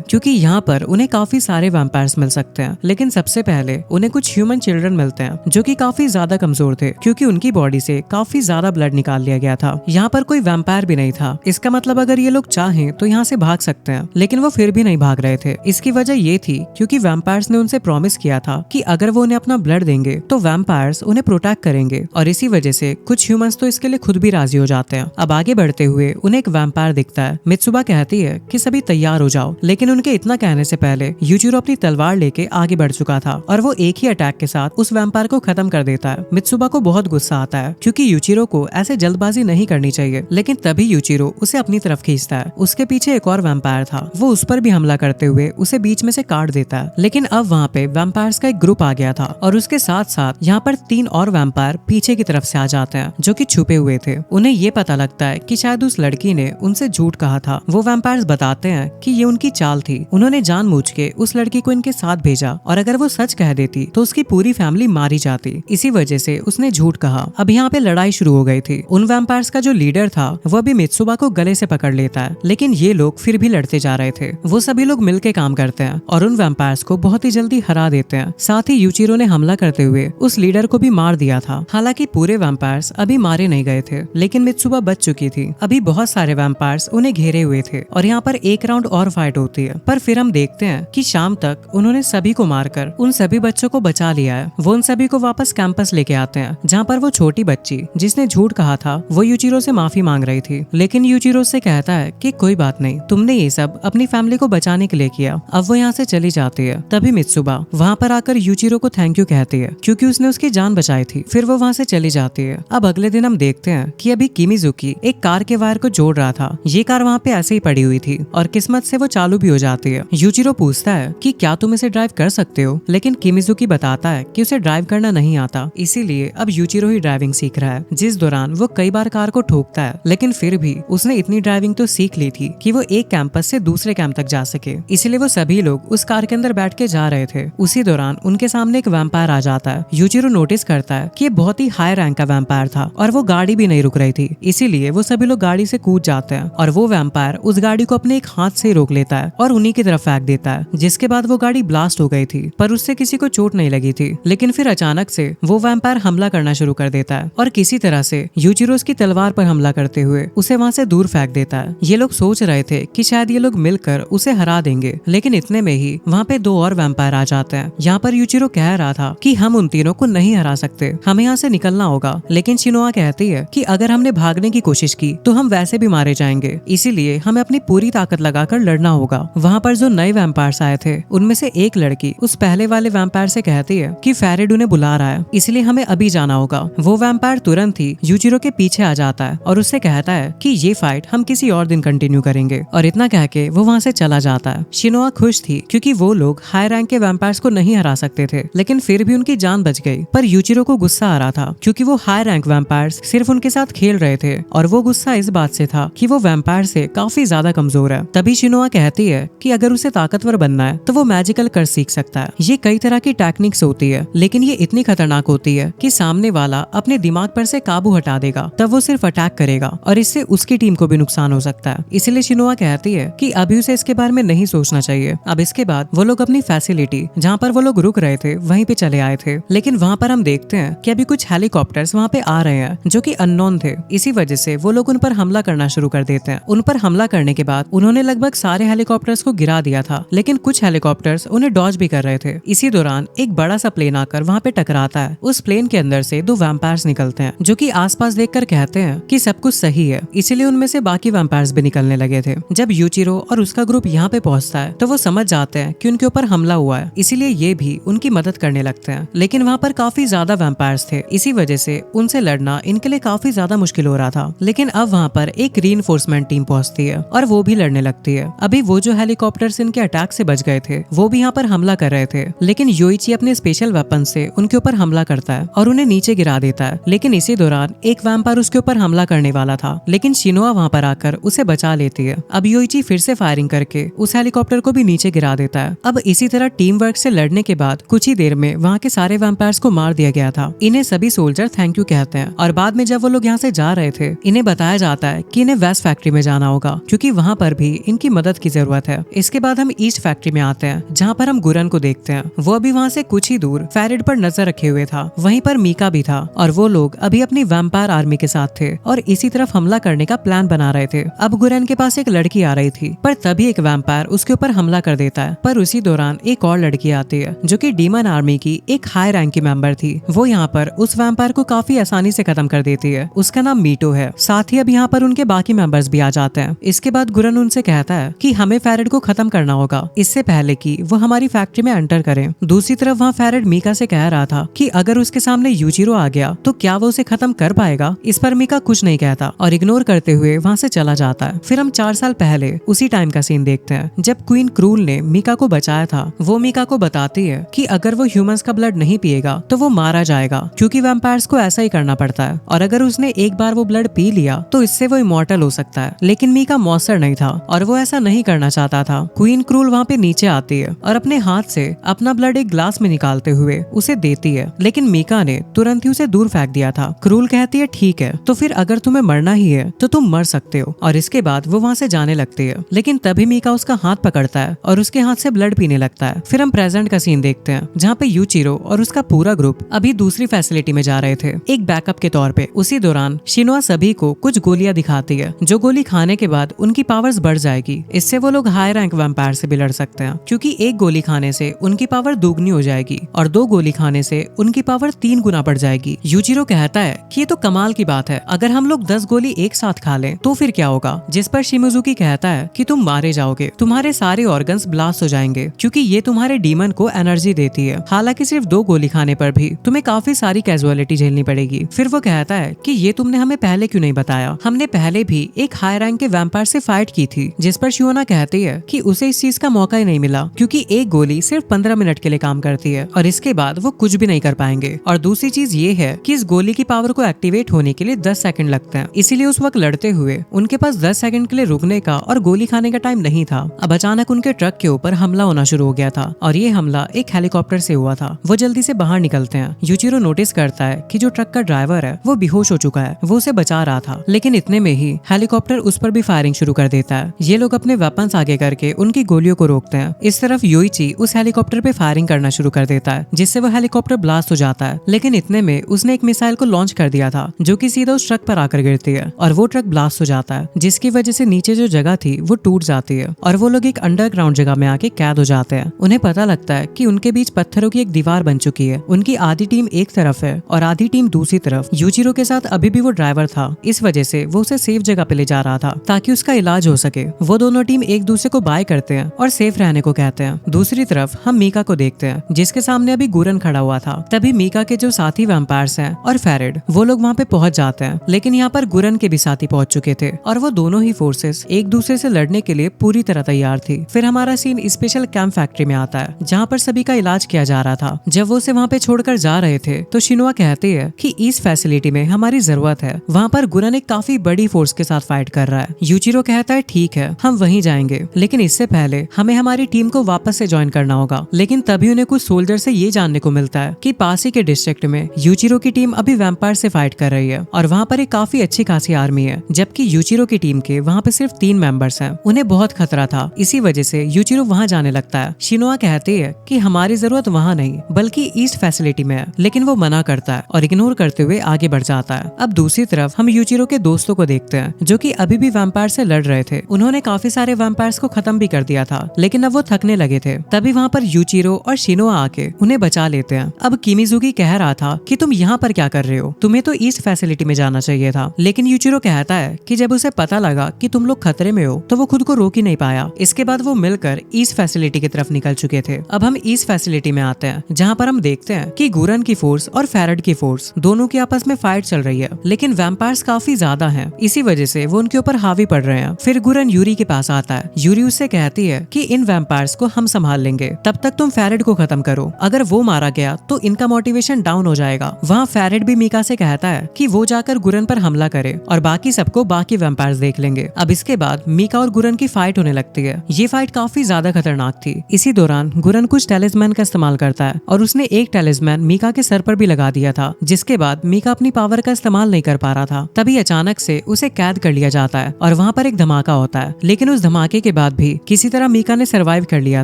क्योंकि यहाँ पर उन्हें काफी सारे वैम्पायर्स मिल सकते हैं। लेकिन सबसे पहले उन्हें कुछ ह्यूमन चिल्ड्रन मिलते हैं जो कि काफी ज्यादा कमजोर थे, क्योंकि उनकी बॉडी से काफी ज्यादा ब्लड निकाल लिया गया था। यहाँ पर कोई वैम्पायर भी नहीं था। इसका मतलब अगर ये लोग चाहें तो यहाँ से भाग सकते हैं, लेकिन वो फिर भी नहीं भाग रहे थे। इसकी वजह ये थी क्योंकि वैम्पायर्स ने उनसे प्रॉमिस किया था कि अगर वो उन्हें अपना ब्लड देंगे तो वैम्पायर्स उन्हें प्रोटेक्ट करेंगे, और इसी वजह से कुछ ह्यूमंस तो इसके लिए खुद भी राजी हो जाते हैं। अब आगे बढ़ते हुए उन्हें एक वैम्पायर दिखता है। मित्सुबा कहती है कि सभी तैयार हो जाओ, लेकिन उनके इतना कहने से पहले यूजिरो अपनी तलवार लेके आगे बढ़ चुका था और वो एक ही अटैक के साथ उस वैम्पायर को खत्म कर देता है। मित्सुबा को बहुत गुस्सा आता है क्योंकि यूजिरो को ऐसे जल्दबाजी नहीं करनी चाहिए, लेकिन तभी यूजिरो उसे अपनी तरफ खींचता है। उसके पीछे एक और वैम्पायर था, वो उस पर भी हमला करते हुए उसे बीच में से काट देता है। लेकिन अब वहाँ पे वैम्पायर्स का एक ग्रुप आ गया था और उसके साथ साथ यहाँ पर 3 और वैम्पायर पीछे की तरफ से आ जाते हैं जो कि छुपे हुए थे। उन्हें ये पता लगता है कि शायद उस लड़की ने उनसे झूठ कहा था। वो वैम्पायर्स बताते हैं कि ये उनकी चाल थी, उन्होंने जानबूझ के उस लड़की को इनके साथ भेजा और अगर वो सच कह देती तो उसकी पूरी फैमिली मारी जाती। इसी वजह से उसने झूठ कहा। अब यहाँ पे लड़ाई शुरू हो गई थी। उन वैम्पायर्स का जो लीडर था वो अभी मित्सुबा को गले से पकड़ लेता है, लेकिन ये लोग फिर भी लड़ते जा रहे थे। वो सभी लोग मिलके काम करते हैं और उन वैम्पायर्स को बहुत ही जल्दी हरा देते हैं। साथ ही यूचिरो ने हमला करते हुए उस लीडर को भी मार दिया था। हालांकि पूरे वैम्पायर्स अभी मारे नहीं गए थे, लेकिन मित्सुबा बच चुकी थी। अभी बहुत सारे वैम्पायर्स उन्हें घेरे हुए थे और यहाँ पर एक राउंड और फाइट होती है। पर फिर हम देखते हैं कि शाम तक उन्होंने सभी को मारकर उन सभी बच्चों को बचा लिया है। वो उन सभी को वापस कैंपस लेके आते हैं, जहाँ पर वो छोटी बच्ची जिसने झूठ कहा था वो यूचिरो से माफी मांग रही थी। लेकिन यूचिरो से कहता है कि कोई बात नहीं, तुमने ये सब अपनी फैमिली को बचाने के लिए किया। अब वो यहाँ से चली जाती है। तभी मित्सुबा वहाँ पर आकर यूचिरो को थैंक यू कहती है क्योंकि उसने उसकी जान बचाई थी। फिर वो वहाँ से चली जाती है। अब अगले दिन हम देखते हैं कि अभी किमिजुकी एक कार के वायर को जोड़ रहा था। ये कार वहाँ पे ऐसे ही पड़ी हुई थी और किस्मत से वो चालू भी हो जाती है। यूचिरो पूछता है कि क्या तुम इसे ड्राइव कर सकते हो, लेकिन किमिजुकी बताता है कि उसे ड्राइव करना नहीं आता, इसीलिए अब यूचिरो ही ड्राइविंग सीख रहा है। जिस दौरान वो कई बार कार को ठोकता है, लेकिन फिर भी उसने इतनी ड्राइविंग तो सीख ली थी कि वो एक कैंपस से दूसरे कैंप तक जा सके। इसलिए वो सभी लोग उस कार के अंदर बैठ के जा रहे थे। उसी दौरान उनके सामने एक वैम्पायर आ जाता है। यूचिरो नोटिस करता है कि ये बहुत ही हाई रैंक का वैम्पायर था और वो गाड़ी भी नहीं रुक रही थी, इसीलिए वो सभी लोग गाड़ी से कूद जाते हैं और वो वैम्पायर उस गाड़ी को अपने एक हाथ से रोक लेता है और उन्हीं की तरफ फेंक देता है, जिसके बाद वो गाड़ी ब्लास्ट हो गई थी, पर उससे किसी को चोट नहीं लगी थी। लेकिन फिर अचानक से वो वैम्पायर हमला करना शुरू कर देता है और किसी तरह से यूचिरो की तलवार पर हमला करते हुए उसे वहाँ से दूर फेंक देता है। ये लोग सोच रहे थे कि शायद ये लोग मिलकर उसे हरा देंगे, लेकिन इतने में ही वहाँ पे 2 और वैम्पायर आ जाते हैं। यहाँ पर यूचिरो कह रहा था कि हम उन तीनों को नहीं हरा सकते, हमें यहाँ से निकलना होगा, लेकिन शिनोआ कहती है कि अगर हमने भागने की कोशिश की तो हम वैसे भी मारे जाएंगे, इसीलिए हमें अपनी पूरी ताकत लगाकर लड़ना होगा। वहाँ पर जो नए वैम्पायर्स आए थे उनमें से एक लड़की उस पहले वाले वैम्पायर से कहती है कि फेरेड उन्हें बुला रहा है, इसलिए हमें अभी जाना होगा। वो वैम्पायर तुरंत ही यूचिरो के पीछे आ जाता है और उससे कहता है कि ये फाइट हम किसी और दिन कंटिन्यू करेंगे, और इतना कह के वो वहाँ से चला जाता है। शिनोआ खुश थी क्योंकि वो लोग हाई रैंक के वैम्पायर्स को नहीं हरा सकते थे, लेकिन फिर भी उनकी जान बच गई। पर यूचिरो को गुस्सा आ रहा था क्योंकि वो हाई रैंक वैम्पायर्स सिर्फ उनके साथ खेल रहे थे और वो गुस्सा इस बात से था कि वो वैम्पायर से काफी ज्यादा कमजोर है। तभी शिनोआ कहती है कि अगर उसे ताकतवर बनना है तो वो मैजिकल कर सीख सकता है। ये कई तरह की टेक्निक्स होती है, लेकिन ये इतनी खतरनाक होती है कि सामने वाला अपने दिमाग पर से काबू हटा देगा, तब वो सिर्फ अटैक करेगा और इससे उसकी टीम को भी नुकसान हो सकता है। इसलिए शिनोआ कहती है कि अभी उसे इसके बारे में नहीं सोचना चाहिए। अब इसके बाद वो लोग अपनी फैसिलिटी जहाँ पर वो लोग रुक रहे थे वहीं पे चले आए थे, लेकिन वहाँ पर हम देखते हैं कि अभी कुछ हेलीकॉप्टर्स वहाँ पे आ रहे हैं जो कि अननोन थे। इसी वजह से वो लोग उन पर हमला करना शुरू कर देते हैं। उन पर हमला करने के बाद उन्होंने लगभग सारे हेलीकॉप्टर्स को गिरा दिया था, लेकिन कुछ हेलीकॉप्टर्स उन्हें डॉज भी कर रहे थे। इसी दौरान एक बड़ा सा प्लेन आकर वहाँ पे टकराता है। उस प्लेन के अंदर से 2 वैम्पायर्स निकलते हैं जो कि आसपास देखकर कहते हैं कि सब कुछ सही है, इसीलिए उनमें से बाकी वैम्पायर्स भी निकलने लगे थे। जब यूचिरो और उसका ग्रुप यहाँ पे पहुंचता है तो वो समझ जाते हैं कि उनके ऊपर हमला हुआ है, इसीलिए ये भी उनकी मदद करने लगते हैं। लेकिन वहाँ पर काफी ज्यादा वैम्पायर्स थे, इसी वजह से उनसे लड़ना इनके लिए काफी ज्यादा मुश्किल हो रहा था। लेकिन अब वहाँ पर एक रीइंफोर्समेंट टीम पहुंचती है और वो भी लड़ने लगती है। अभी वो जो हेलीकॉप्टर्स इनके अटैक से बच गए थे वो भी यहाँ पर हमला कर रहे थे, लेकिन योइची अपने स्पेशल वेपन से उनके ऊपर हमला करता है और उन्हें नीचे गिरा देता है। लेकिन इसी दौरान एक वैम्पायर उसके ऊपर हमला करने वाला था, लेकिन शिनोआ वहाँ पर आकर उसे बचा लेती है। अब योइची फिर से फायरिंग करके उस हेलीकॉप्टर को भी नीचे गिरा देता है। अब इसी तरह टीम वर्क से लड़ने के बाद कुछ ही देर में वहाँ के सारे वैम्पायर्स को मार दिया गया था। इन्हें सभी सोल्जर थैंक यू कहते हैं और बाद में जब वो लोग यहाँ से जा रहे थे इन्हें बताया बताया जाता है कि इन्हें वेस्ट फैक्ट्री में जाना होगा क्योंकि वहाँ पर भी इनकी मदद की जरूरत है। इसके बाद हम ईस्ट फैक्ट्री में आते हैं जहाँ पर हम गुरन को देखते हैं। वो अभी वहाँ से कुछ ही दूर फेरिड पर नजर रखे हुए था। वहीं पर मीका भी था और वो लोग अभी अपनी वैम्पायर आर्मी के साथ थे और इसी तरफ हमला करने का प्लान बना रहे थे। अब गुरन के पास एक लड़की आ रही थी पर तभी एक वैम्पायर उसके ऊपर हमला कर देता है। पर उसी दौरान एक और लड़की आती है जो कि डीमन आर्मी की एक हाई रैंक की मेंबर थी। वो यहाँ पर उस वैम्पायर को काफी आसानी से खत्म कर देती है। उसका नाम मीटो है। साथ ही अब यहाँ पर उनके बाकी मेंबर्स भी आ जाते हैं। इसके बाद गुरन उनसे कहता है कि हमें फेरिड को खत्म करना होगा इससे पहले कि वो हमारी फैक्ट्री में एंटर करें। दूसरी तरफ वहाँ फेरिड मीका से कह रहा था कि अगर उसके सामने यूजिरो आ गया तो क्या वो उसे खत्म कर पाएगा। इस पर मीका कुछ नहीं कहता और इग्नोर करते हुए वहाँ से चला जाता है। फिर हम 4 साल पहले उसी टाइम का सीन देखते हैं जब क्वीन क्रूल ने मीका को बचाया था। वो मीका को बताती है कि अगर वो ह्यूमंस का ब्लड नहीं पिएगा तो वो मारा जाएगा क्योंकि वैम्पायर्स को ऐसा ही करना पड़ता है और अगर उसने एक बार वो ब्लड पी लिया तो इससे वो इमॉर्टल हो सकता है। लेकिन मीका मॉन्स्टर नहीं था और वो ऐसा नहीं करना चाहता था। क्वीन क्रूल वहाँ पे नीचे आती है और अपने हाथ से अपना ब्लड एक ग्लास में निकालते हुए उसे देती है, लेकिन मीका ने तुरंत ही उसे दूर फेंक दिया था। क्रूल कहती है ठीक है तो फिर अगर तुम्हें मरना ही है तो तुम मर सकते हो और इसके बाद वो वहाँ से जाने लगती है। लेकिन तभी मीका उसका हाथ पकड़ता है और उसके हाथ से ब्लड पीने लगता है। फिर हम प्रेजेंट का सीन देखते हैं जहाँ पे यूचिरो और उसका पूरा ग्रुप अभी दूसरी फैसिलिटी में जा रहे थे एक बैकअप के तौर पे। उसी दौरान शिनोआ सभी को कुछ गोलियां दिखाती है जो गोली खाने के बाद उनकी पावर्स बढ़ जाएगी। इससे वो लोग हाई रैंक वैम्पायर से भी लड़ सकते हैं क्योंकि एक गोली खाने से उनकी पावर दोगुनी हो जाएगी और 2 गोली खाने से उनकी पावर 3 गुना बढ़ जाएगी। यूजिरो कहता है कि ये तो कमाल की बात है, अगर हम लोग 10 गोली एक साथ खा लें तो फिर क्या होगा। जिस पर शिमुजुकी कहता है कि तुम मारे जाओगे, तुम्हारे सारे ऑर्गन्स ब्लास्ट हो जाएंगे क्योंकि ये तुम्हारे डीमन को एनर्जी देती है। हालांकि सिर्फ 2 गोली खाने पर भी तुम्हें काफी सारी कैजुअलिटी झेलनी पड़ेगी। फिर वो कहता है कि ये तुमने हमें पहले क्यों नहीं बताया, हमने पहले भी एक हाई रैंक के वैम्पायर से फाइट की थी। जिस पर शियोना कहती है कि उसे इस चीज का मौका ही नहीं मिला क्योंकि एक गोली सिर्फ 15 मिनट के लिए काम करती है और इसके बाद वो कुछ भी नहीं कर पाएंगे। और दूसरी चीज ये है कि इस गोली की पावर को एक्टिवेट होने के लिए 10 सेकंड लगते हैं, इसीलिए उस वक्त लड़ते हुए उनके पास 10 सेकंड के लिए रुकने का और गोली खाने का टाइम नहीं था। अब अचानक उनके ट्रक के ऊपर हमला होना शुरू हो गया था और ये हमला एक हेलीकॉप्टर से हुआ था। वो जल्दी से बाहर निकलते हैं। यूजिरो नोटिस करता है कि जो ट्रक का ड्राइवर है वो बेहोश हो चुका है। वो उसे बचा रहा था, लेकिन इतने में ही हेलीकॉप्टर उस पर भी फायरिंग शुरू कर देता है। ये लोग अपने वेपन्स आगे करके उनकी गोलियों को रोकते हैं। इस तरफ योइची उस हेलीकॉप्टर पे फायरिंग करना शुरू कर देता है जिससे वो हेलीकॉप्टर ब्लास्ट हो जाता है। लेकिन इतने में उसने एक मिसाइल को लॉन्च कर दिया था जो कि सीधा उस ट्रक पर आकर गिरती है और वो ट्रक ब्लास्ट हो जाता है जिसकी वजह से नीचे जो जगह थी वो टूट जाती है और वो लोग एक अंडरग्राउंड जगह में आके कैद हो जाते हैं। उन्हें पता लगता है कि उनके बीच पत्थरों की एक दीवार बन चुकी है। उनकी आधी टीम एक तरफ है और आधी टीम दूसरी तरफ। यूजिरो के साथ अभी भी वो ड्राइवर था, इस वजह से वो उसे सेफ जगह पे ले जा रहा था ताकि उसका इलाज हो सके। वो दोनों टीम एक दूसरे को बाय करते हैं और सेफ रहने को कहते हैं। दूसरी तरफ हम मीका को देखते हैं जिसके सामने अभी गुरन खड़ा हुआ था। तभी मीका के जो साथी वैम्पायर्स हैं और फेरिड वो लोग वहाँ पे पहुंच जाते हैं, लेकिन यहाँ पर गुरन के भी साथी पहुंच चुके थे और वो दोनों ही फोर्सेस एक दूसरे से लड़ने के लिए पूरी तरह तैयार थी। फिर हमारा सीन स्पेशल कैंप फैक्ट्री में आता है जहाँ पर सभी का इलाज किया जा रहा था। जब वो उसे वहाँ पे छोड़कर जा रहे थे तो शिनुआ कहती है कि इस फैसिलिटी में हमारी जरूरत है। वहाँ पर गुरन एक काफी बड़ी फोर्स के साथ फाइट कर रहा है। यूजिरो कहता है ठीक है हम वहीं जाएंगे, लेकिन इससे पहले हमें हमारी टीम को वापस से ज्वाइन करना होगा। लेकिन तभी उन्हें कुछ सोल्जर से ये जानने को मिलता है कि पास ही के डिस्ट्रिक्ट में यूजिरो की टीम अभी वैम्पायर से फाइट कर रही है और वहाँ पर एक काफी अच्छी खासी आर्मी है, जबकि यूजिरो की टीम के वहाँ पे सिर्फ 3 मेंबर्स हैं। उन्हें बहुत खतरा था, इसी वजह से यूजिरो वहाँ जाने लगता है। शिनुआ कहती है कि हमारी जरूरत वहाँ नहीं बल्कि ईस्ट फैसिलिटी में है, लेकिन वो मना करता है और इग्नोर करते हुए आगे बढ़ जाता है। अब दूसरी तरफ हम यूजिरो के दोस्तों को देखते हैं जो कि अभी भी वैम्पायर से लड़ रहे थे। उन्होंने काफी सारे वैम्पायर्स को खत्म भी कर दिया था, लेकिन अब वो थकने लगे थे। तभी वहाँ पर यूजिरो और शिनुआ आके उन्हें बचा लेते हैं। अब किमिजुकी कह रहा था कि तुम यहाँ पर क्या कर रहे हो, तुम्हें तो ईस्ट फैसिलिटी में जाना चाहिए था। लेकिन यूजिरो कहता है कि जब उसे पता लगा कि तुम लोग खतरे में हो तो वो खुद को रोक ही नहीं पाया। इसके बाद वो मिलकर ईस्ट फैसिलिटी की तरफ निकल चुके थे। अब हम ईस्ट फैसिलिटी में आते हैं जहाँ पर हम देखते हैं कि गुरन की फोर्स और फेरिड की फोर्स दोनों की आपस में फाइट चल रही है, लेकिन वैम्पायर्स काफी ज्यादा हैं, इसी वजह से वो उनके ऊपर हावी पड़ रहे हैं। फिर गुरन यूरी के पास आता है। यूरी उससे कहती है कि इन वैम्पायर्स को हम संभाल लेंगे, तब तक तुम फेरिड को खत्म करो। अगर वो मारा गया तो इनका मोटिवेशन डाउन हो जाएगा। वहाँ फेरिड भी मीका से कहता है कि वो जाकर गुरन पर हमला करे और बाकी सबको बाकी वैम्पायर्स देख लेंगे। अब इसके बाद मीका और गुरन की फाइट होने लगती है। ये फाइट काफी ज्यादा खतरनाक थी। इसी दौरान गुरन कुछ टेलिस्मैन का इस्तेमाल करता है और उसने एक टेलिस्मैन मीका के सर पर भी लगा दिया था, जिसके बाद मीका अपनी पावर का इस्तेमाल नहीं कर पा रहा था। तभी अचानक अचानक से उसे कैद कर लिया जाता है और वहाँ पर एक धमाका होता है। लेकिन उस धमाके के बाद भी किसी तरह मीका ने सरवाइव कर लिया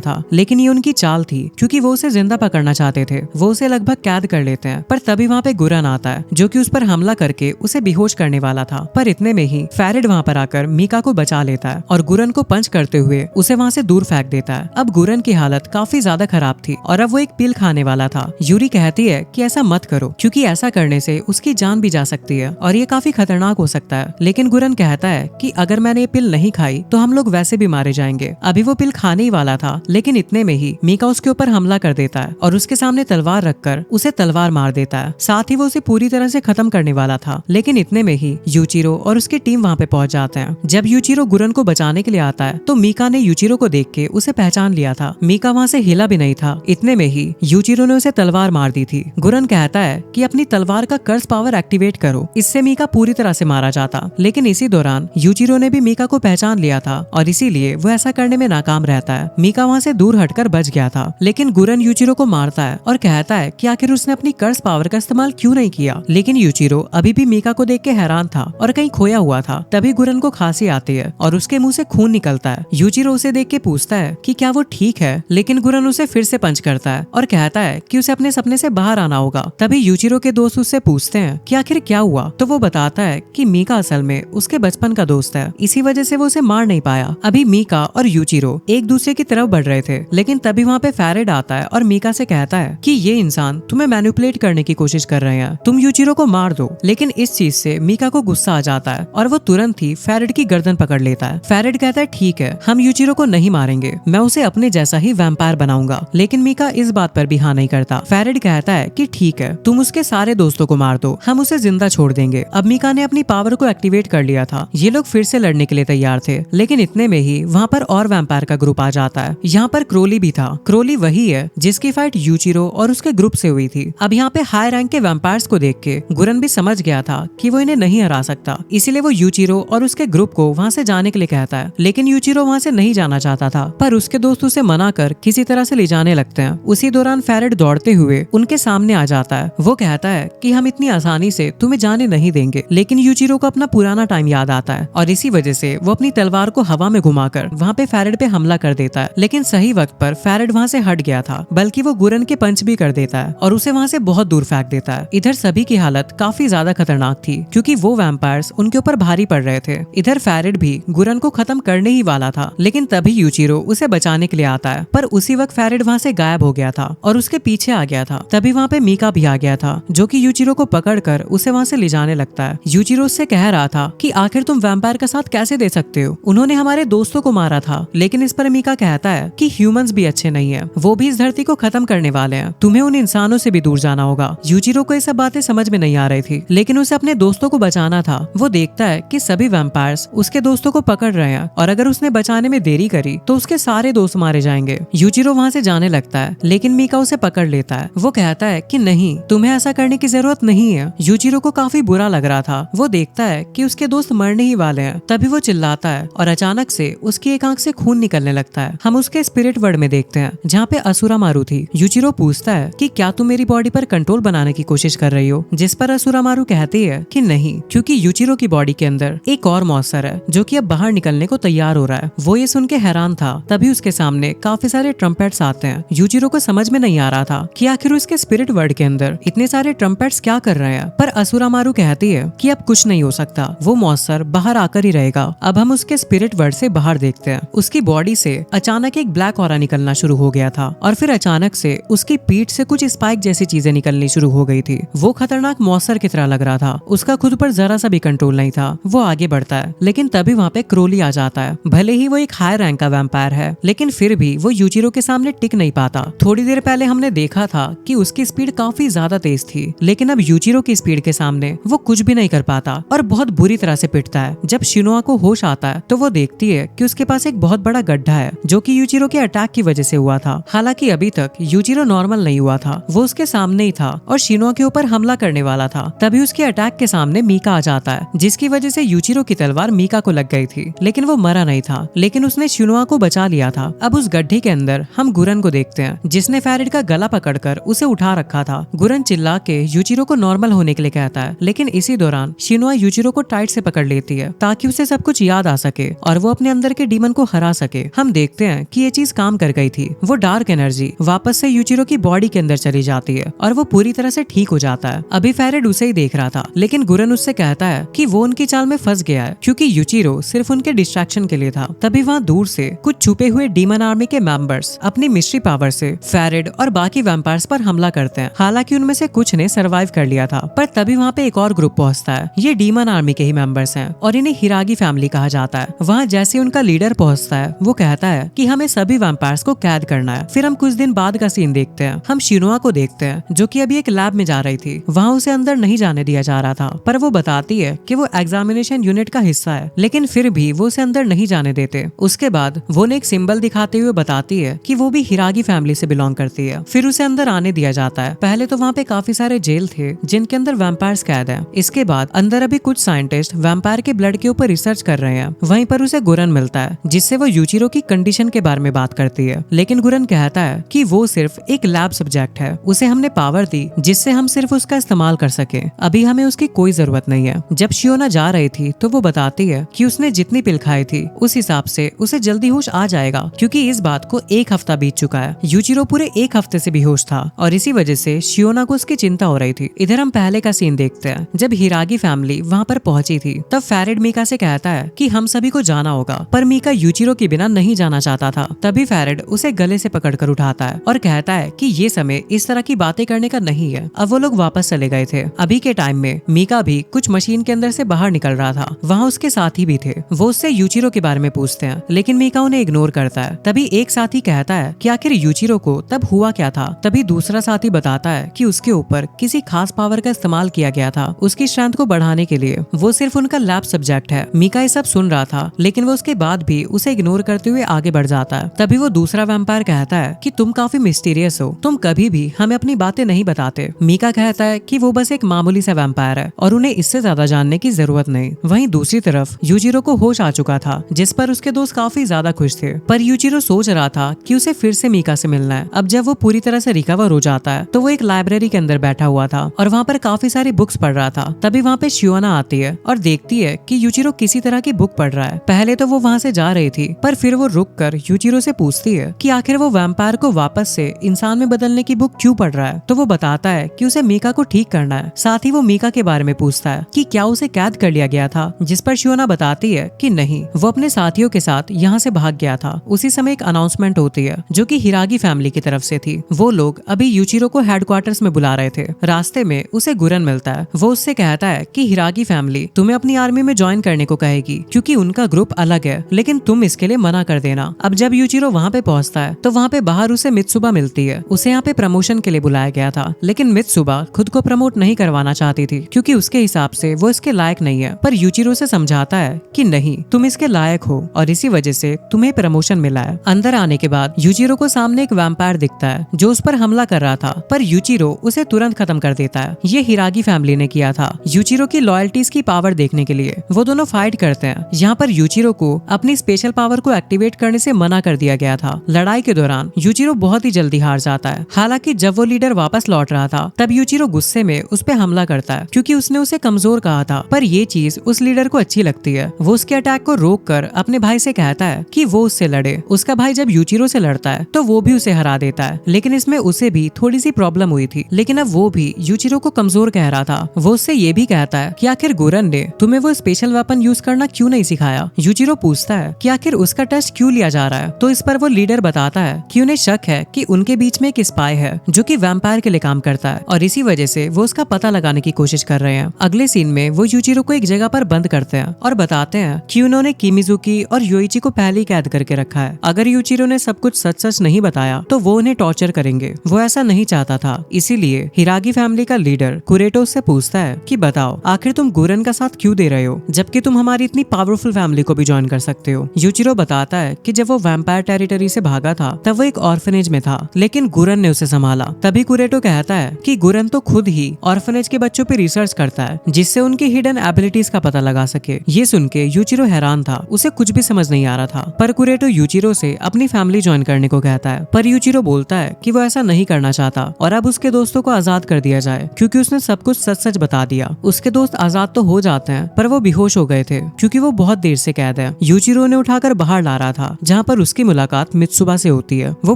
था। लेकिन ये उनकी चाल थी, क्योंकि वो उसे जिंदा पकड़ना चाहते थे। वो उसे लगभग कैद कर लेते हैं, पर तभी वहाँ पे गुरन आता है जो कि उस पर हमला करके उसे बेहोश करने वाला था। पर इतने में ही फेरिड वहाँ पर आकर मीका को बचा लेता है और गुरन को पंच करते हुए उसे वहाँ से दूर फेंक देता है। अब गुरन की हालत काफी ज्यादा खराब थी और अब वो एक पिल खाने वाला था। यूरी कहती है कि ऐसा मत करो, क्योंकि ऐसा करने से उसकी जान भी जा सकती है और ये काफी खतरनाक हो सकता है। लेकिन गुरन कहता है कि अगर मैंने ये पिल नहीं खाई तो हम लोग वैसे भी मारे जाएंगे। अभी वो पिल खाने ही वाला था, लेकिन इतने में ही मीका उसके ऊपर हमला कर देता है और उसके सामने तलवार रखकर उसे तलवार मार देता है। साथ ही वो उसे पूरी तरह से खत्म करने वाला था। लेकिन इतने में ही यूचिरो और उसकी टीम वहाँ पे पहुंच जाते हैं। जब यूचिरो गुरन को बचाने के लिए आता है तो मीका ने यूचिरो को देख के उसे पहचान लिया था। मीका वहाँ से हिला भी नहीं था। इतने में ही यूचिरो ने उसे तलवार मार दी थी। गुरन कहता है कि अपनी तलवार का कर्स पावर एक्टिवेट करो, इससे मीका पूरी तरह से मारा जाता। लेकिन इसी दौरान यूचिरो ने भी मीका को पहचान लिया था और इसीलिए वो ऐसा करने में नाकाम रहता है। मीका वहाँ से दूर हटकर बच गया था। लेकिन गुरन यूचिरो को मारता है और कहता है कि आखिर उसने अपनी कर्स पावर का इस्तेमाल क्यों नहीं किया। लेकिन यूचिरो अभी भी मीका को देख के हैरान था और कहीं खोया हुआ था। तभी गुरन को खांसी आती है और उसके मुंह से खून निकलता है। यूचिरो उसे देख के पूछता है कि क्या वो ठीक है, लेकिन गुरन उसे फिर से पंच करता है और कहता है कि उसे अपने सपने से बाहर आना होगा। तभी यूचिरो के दोस्त उससे पूछते हैं कि आखिर क्या हुआ, तो वो बताता है कि मीका असल में उसके बचपन का दोस्त है, इसी वजह से वो उसे मार नहीं पाया। अभी मीका और यूचिरो एक दूसरे की तरफ बढ़ रहे थे, लेकिन तभी वहाँ पे फेरिड आता है और मीका से कहता है कि ये इंसान तुम्हें मैनिपुलेट करने की कोशिश कर रहे हैं, तुम यूचिरो को मार दो। लेकिन इस चीज से मीका को गुस्सा आ जाता है और वो तुरंत ही फेरिड की गर्दन पकड़ लेता है। फेरिड कहता है ठीक है, हम यूचिरो को नहीं मारेंगे, मैं उसे अपने जैसा ही वैम्पायर बनाऊंगा। लेकिन मीका इस बात पर भी हाँ नहीं करता। फेरिड कहता है कि ठीक है, तुम उसके सारे दोस्तों को मार दो, हम उसे जिंदा छोड़ देंगे। अब मीका ने अपनी पावर को एक्टिवेट कर लिया था। ये लोग फिर से लड़ने के लिए तैयार थे। लेकिन इतने में ही वहाँ पर और वैम्पायर का ग्रुप आ जाता है। यहाँ पर क्रोली भी था। क्रोली वही है जिसकी फाइट यूचिरो और उसके ग्रुप से हुई थी। अब यहाँ पे हाई रैंक के वैम्पायर्स को देख के गुरन भी समझ गया था कि वो इन्हें नहीं हरा सकता, इसीलिए वो यूचिरो और उसके ग्रुप को वहाँ से जाने के लिए कहता है। लेकिन यूचिरो वहाँ से नहीं जाना चाहता था, पर उसके दोस्त उसे मना कर किसी तरह से ले जाने लगते हैं। उसी दौरान फेरिड दौड़ते हुए उनके सामने आ जाता है। वो कहता है कि हम इतनी आसानी से तुम्हें जाने नहीं देंगे। लेकिन यूचिरो को अपना पुराना टाइम याद आता है और इसी वजह से वो अपनी तलवार को हवा में घुमाकर वहाँ पे फेरिड पे हमला कर देता है। लेकिन सही वक्त पर फेरिड वहाँ से हट गया था, बल्कि वो गुरन के पंच भी कर देता है और उसे वहाँ से बहुत दूर फेंक देता है। इधर सभी की हालत काफी ज्यादा खतरनाक थी, क्योंकि वो वैम्पायर्स उनके ऊपर भारी पड़ रहे थे। इधर फेरिड भी गुरन को खत्म करने ही वाला था, लेकिन तभी यूचिरो उसे बचाने के लिए आता है। पर उसी वक्त फेरिड वहाँ से गायब हो गया था और उसके पीछे आ गया था। तभी वहाँ पे मीका भी आ गया था, जो कि यूचिरो को पकड़कर उसे वहाँ से ले जाने लगता है। यूचिरो उससे कह रहा था कि आखिर तुम वैम्पायर का साथ कैसे दे सकते हो, उन्होंने हमारे दोस्तों को मारा था। लेकिन इस पर मीका कहता है कि ह्यूमंस भी अच्छे नहीं है, वो भी इस धरती को खत्म करने वाले हैं, तुम्हें उन इंसानों से भी दूर जाना होगा। यूचिरो को ये सब बातें समझ में नहीं आ रही थी, लेकिन उसे अपने दोस्तों को बचाना था। वो देखता है कि सभी वैम्पायर्स उसके दोस्तों को पकड़ रहे हैं और अगर उसने बचाने में देरी करी तो उसके सारे दोस्त मारे जाएंगे। यूचिरो वहाँ से जाने लगता है, लेकिन मीका उसे पकड़ लेता है। वो कहता है कि नहीं, तुम्हें ऐसा करने की जरूरत नहीं है। यूचिरो को काफी बुरा लग रहा था। वो देखता है कि उसके दोस्त मरने ही वाले हैं। तभी वो चिल्लाता है और अचानक से उसकी एक आंख से खून निकलने लगता है। हम उसके स्पिरिट वर्ल्ड में देखते हैं, जहाँ पे असुरा मारू थी। यूचिरो पूछता है कि क्या तुम मेरी बॉडी पर कंट्रोल बनाने की कोशिश कर रही हो, जिस पर असुरा मारू कहती है कि नहीं, क्योंकि यूचिरो की बॉडी के अंदर एक और मॉन्स्टर है जो कि अब बाहर निकलने को तैयार हो रहा है। वो ये सुन के हैरान था। तभी उसके सामने काफी सारे ट्रम्पेट्स आते हैं। यूचिरो को समझ में नहीं आ रहा था कि आखिर उसके स्पिरिट वर्ल्ड के अंदर इतने सारे ट्रम्पेट्स क्या कर रहे हैं। पर असुरा मारू कहती है कि अब कुछ नहीं हो सकता, वो मॉन्स्टर बाहर आकर ही रहेगा। अब हम उसके स्पिरिट वर्ल्ड से बाहर देखते हैं। उसकी बॉडी से अचानक एक ब्लैक ऑरा निकलना शुरू हो गया था और फिर अचानक से उसकी पीठ से कुछ स्पाइक जैसी चीजें निकलनी शुरू हो गई थी। वो खतरनाक मॉन्स्टर की तरह लग रहा था। उसका खुद पर जरा सा भी कंट्रोल नहीं था। वो आगे बढ़ता है, लेकिन तभी वहाँ पे क्रोली आ जाता है। भले ही वो एक हाई रैंक का वैम्पायर है, लेकिन फिर भी वो यूचिरो के सामने टिक नहीं पाता। थोड़ी देर पहले हमने देखा था कि उसकी स्पीड काफी ज्यादा तेज थी, लेकिन अब यूचिरो की स्पीड के सामने वो कुछ भी नहीं कर पाता और बहुत बुरी तरह से पिटता है। जब शिनोआ को होश आता है तो वो देखती है कि उसके पास एक बहुत बड़ा गड्ढा है, जो कि यूचिरो के अटैक की वजह से हुआ था। हालांकि अभी तक यूचिरो नॉर्मल नहीं हुआ था, वो उसके सामने ही था और शिनोआ के ऊपर हमला करने वाला था। तभी उसके अटैक के सामने मीका आ जाता है, जिसकी वजह से यूचिरो की तलवार मीका को लग गई थी, लेकिन वो मरा नहीं था। लेकिन उसने शिनोआ को बचा लिया था। अब उस गड्ढे के अंदर हम गुरन को देखते हैं, जिसने फेरिड का गला पकड़कर उसे उठा रखा था। गुरन चिल्ला के यूचिरो को नॉर्मल होने के लिए कहता है, लेकिन इसी दौरान शिनोआ यूजिरो को टाइट से पकड़ लेती है ताकि उसे सब कुछ याद आ सके और वो अपने अंदर के डीमन को हरा सके। हम देखते हैं कि ये चीज काम कर गई थी। वो डार्क एनर्जी वापस से यूजिरो की बॉडी के अंदर चली जाती है और वो पूरी तरह से ठीक हो जाता है। अभी फेरेड उसे ही देख रहा था, लेकिन गुरन उससे कहता है कि वो उनकी चाल में फंस गया है क्योंकि यूजिरो सिर्फ उनके डिस्ट्रैक्शन के लिए था। तभी वहाँ दूर से कुछ छुपे हुए डीमन आर्मी के मेंबर्स अपनी मिस्ट्री पावर से फेरेड और बाकी वैम्पायर्स पर हमला करते हैं। हालांकि उनमें से कुछ ने सर्वाइव कर लिया था, पर तभी वहाँ पे एक और ग्रुप पहुँचता है। ये डीमन आर्मी के ही मेंबर्स हैं और इन्हें हिरागी फैमिली कहा जाता है। वहाँ जैसे उनका लीडर पहुँचता है, वो कहता है कि हमें सभी वैम्पायर्स को कैद करना है। फिर हम कुछ दिन बाद का सीन देखते हैं। हम शिनोआ को देखते हैं जो कि अभी एक लैब में जा रही थी। वहाँ उसे अंदर नहीं जाने दिया जा रहा था, पर वो बताती है कि वो एग्जामिनेशन यूनिट का हिस्सा है, लेकिन फिर भी वो उसे अंदर नहीं जाने देते। उसके बाद वो ने एक सिंबल दिखाते हुए बताती है कि वो भी हिरागी फैमिली से बिलोंग करती है। फिर उसे अंदर आने दिया जाता है। पहले तो वहाँ पे काफी सारे जेल थे जिनके अंदर वैम्पायर्स कैद हैं। इसके बाद अंदर अभी कुछ साइंटिस्ट वैम्पायर के ब्लड के ऊपर रिसर्च कर रहे हैं। वहीं पर उसे गुरन मिलता है जिससे वो यूजिरो की कंडीशन के बारे में बात करती है, लेकिन गुरन कहता है कि वो सिर्फ एक लैब सब्जेक्ट है। उसे हमने पावर दी जिससे हम सिर्फ उसका इस्तेमाल कर सके। अभी हमें उसकी कोई जरूरत नहीं है। जब शियोना जा रही थी तो वो बताती है कि उसने जितनी पिल खाई थी उस हिसाब से उसे जल्दी होश आ जाएगा, क्योंकि इस बात को एक हफ्ता बीत चुका है। यूजिरो पूरे एक हफ्ते से बेहोश था और इसी वजह से शियोना को उसकी चिंता हो रही थी। इधर हम पहले का सीन देखते हैं। जब हिरागी फैमिली वहाँ पर पहुंची थी तब फेरेड मीका से कहता है कि हम सभी को जाना होगा, पर मीका यूजिरो के बिना नहीं जाना चाहता था। तभी फेरेड उसे गले से पकड़कर उठाता है और कहता है कि ये समय इस तरह की बातें करने का नहीं है। अब वो लोग वापस चले गए थे। अभी के टाइम में मीका भी कुछ मशीन के अंदर से बाहर निकल रहा था। वहाँ उसके साथी भी थे। वो उससे यूजिरो के बारे में पूछते हैं, लेकिन मीका उन्हें इग्नोर करता है। तभी एक साथी कहता है कि आखिर यूजिरो को तब हुआ क्या था। तभी दूसरा साथी बताता है कि उसके ऊपर किसी खास पावर का इस्तेमाल किया गया था उसकी स्ट्रेंथ को बढ़ाने के लिए। वो सिर्फ उनका लैब सब्जेक्ट है। मीका ये सब सुन रहा था, लेकिन वो उसके बाद भी उसे इग्नोर करते हुए आगे बढ़ जाता है। तभी वो दूसरा वैम्पायर कहता है कि तुम काफी मिस्टीरियस हो, तुम कभी भी हमें अपनी बातें नहीं बताते। मीका कहता है कि वो बस एक मामूली सा वैम्पायर है और उन्हें इससे ज्यादा जानने की जरूरत नहीं। वहीं दूसरी तरफ यूजिरो को होश आ चुका था, जिस पर उसके दोस्त काफी ज्यादा खुश थे। पर यूजिरो सोच रहा था कि उसे फिर से मीका से मिलना है। अब जब वो पूरी तरह से रिकवर हो जाता है तो वो एक लाइब्रेरी के अंदर बैठा हुआ था और वहाँ पर काफी सारी बुक्स पढ़ रहा था। तभी वहाँ पे शियोना आती है और देखती है कि यूजिरो किसी तरह की बुक पढ़ रहा है। पहले तो वो वहाँ से जा रही थी, पर फिर वो रुक कर यूजिरो से पूछती है कि आखिर वो वैम्पायर को वापस से इंसान में बदलने की बुक क्यों पढ़ रहा है। तो वो बताता है कि उसे मीका को ठीक करना है। साथ ही वो मीका के बारे में पूछता है कि क्या उसे कैद कर लिया गया था, जिस पर शियोना बताती है कि नहीं, वो अपने साथियों के साथ यहाँ से भाग गया था। उसी समय एक अनाउंसमेंट होती है जो कि हिरागी फैमिली की तरफ से थी। वो लोग अभी यूजिरो को हेडक्वार्टर्स में बुला रहे थे। रास्ते में उसे गुरन मिलता है। वो उससे कहता है कि हिरागी फैमिली तुम्हें अपनी आर्मी में ज्वाइन करने को कहेगी क्योंकि उनका ग्रुप अलग है, लेकिन तुम इसके लिए मना कर देना। अब जब यूजिरो वहाँ पे पहुँचता है तो वहाँ पे बाहर उसे मित्सुबा मिलती है। उसे यहाँ पे प्रमोशन के लिए बुलाया गया था, लेकिन मित्सुबा खुद को प्रमोट नहीं करवाना चाहती थी क्योंकि उसके हिसाब से वो इसके लायक नहीं है। पर यूजिरो से समझाता है कि नहीं, तुम इसके लायक हो और इसी वजह से तुम्हें प्रमोशन मिला है। अंदर आने के बाद यूजिरो को सामने एक वैम्पायर दिखता है जो उस पर हमला कर रहा था, पर यूजिरो उसे तुरंत खत्म कर देता है। ये हिरागी फैमिली ने किया था यूजिरो की लॉयल्टीज की पावर देखने के लिए। वो दोनों फाइट करते हैं। यहाँ पर यूजिरो को अपनी स्पेशल पावर को एक्टिवेट करने से मना कर दिया गया था। लड़ाई के दौरान यूजिरो बहुत ही जल्दी हार जाता है। हालांकि जब वो लीडर वापस लौट रहा था तब यूजिरो गुस्से में उस पे हमला करता है क्योंकि उसने उसे कमजोर कहा था। पर ये चीज उस लीडर को अच्छी लगती है। वो उसके अटैक को रोक कर अपने भाई से कहता है कि वो उससे लड़े। उसका भाई जब यूजिरो से लड़ता है तो वो भी उसे हरा देता है, लेकिन इसमें उसे भी थोड़ी सी प्रॉब्लम हुई थी। लेकिन अब वो भी यूजिरो को कमजोर कह रहा था। वो उससे ये भी कहता है कि आखिर गुरन ने तुम्हें वो स्पेशल वेपन यूज करना क्यों नहीं सिखाया। यूजिरो पूछता है कि आखिर उसका टेस्ट क्यों लिया जा रहा है। तो इस पर वो लीडर बताता है कि उन्हें शक है कि उनके बीच में एक स्पाई है जो कि वैम्पायर के लिए काम करता है और इसी वजह से वो उसका पता लगाने की कोशिश कर रहे हैं। अगले सीन में वो यूजिरो को एक जगह पर बंद करते हैं और बताते हैं कि उन्होंने किमिजुकी और योइची को पहले ही कैद करके रखा है। अगर यूजिरो ने सब कुछ सच सच नहीं बताया तो वो उन्हें टॉर्चर करेंगे। वो ऐसा नहीं चाहता था, इसीलिए हिरागी फैमिली का लीडर कुरेटो से पूछता है कि बताओ आखिर तुम गुरन का साथ क्यों दे रहे हो जबकि तुम हमारी इतनी पावरफुल फैमिली को भी ज्वाइन कर सकते हो। यूजिरो बताता है कि जब वो वैम्पायर टेरिटरी से भागा था तब वो एक ऑर्फनेज में था, लेकिन गुरन ने उसे संभाला। तभी कुरेटो कहता है कि गुरन तो खुद ही ऑर्फनेज के बच्चों पे रिसर्च करता है जिससे उनकी हिडन एबिलिटीज का पता लगा सके। ये सुन के यूजिरो हैरान था, उसे कुछ भी समझ नहीं आ रहा था। पर कुरेटो यूजिरो से अपनी फैमिली ज्वाइन करने को कहता है, पर यूजिरो बोलता है कि वो ऐसा नहीं करना चाहता और अब उसके दोस्तों को आजाद कर दिया जाए क्योंकि उसने सब कुछ सच सच बता दिया। उसके दोस्त दोस्त आजाद तो हो जाते हैं पर वो बेहोश हो गए थे क्योंकि वो बहुत देर से कैद है। यूजिरो ने उठाकर बाहर ला रहा था जहाँ पर उसकी मुलाकात मित्सुबा से होती है। वो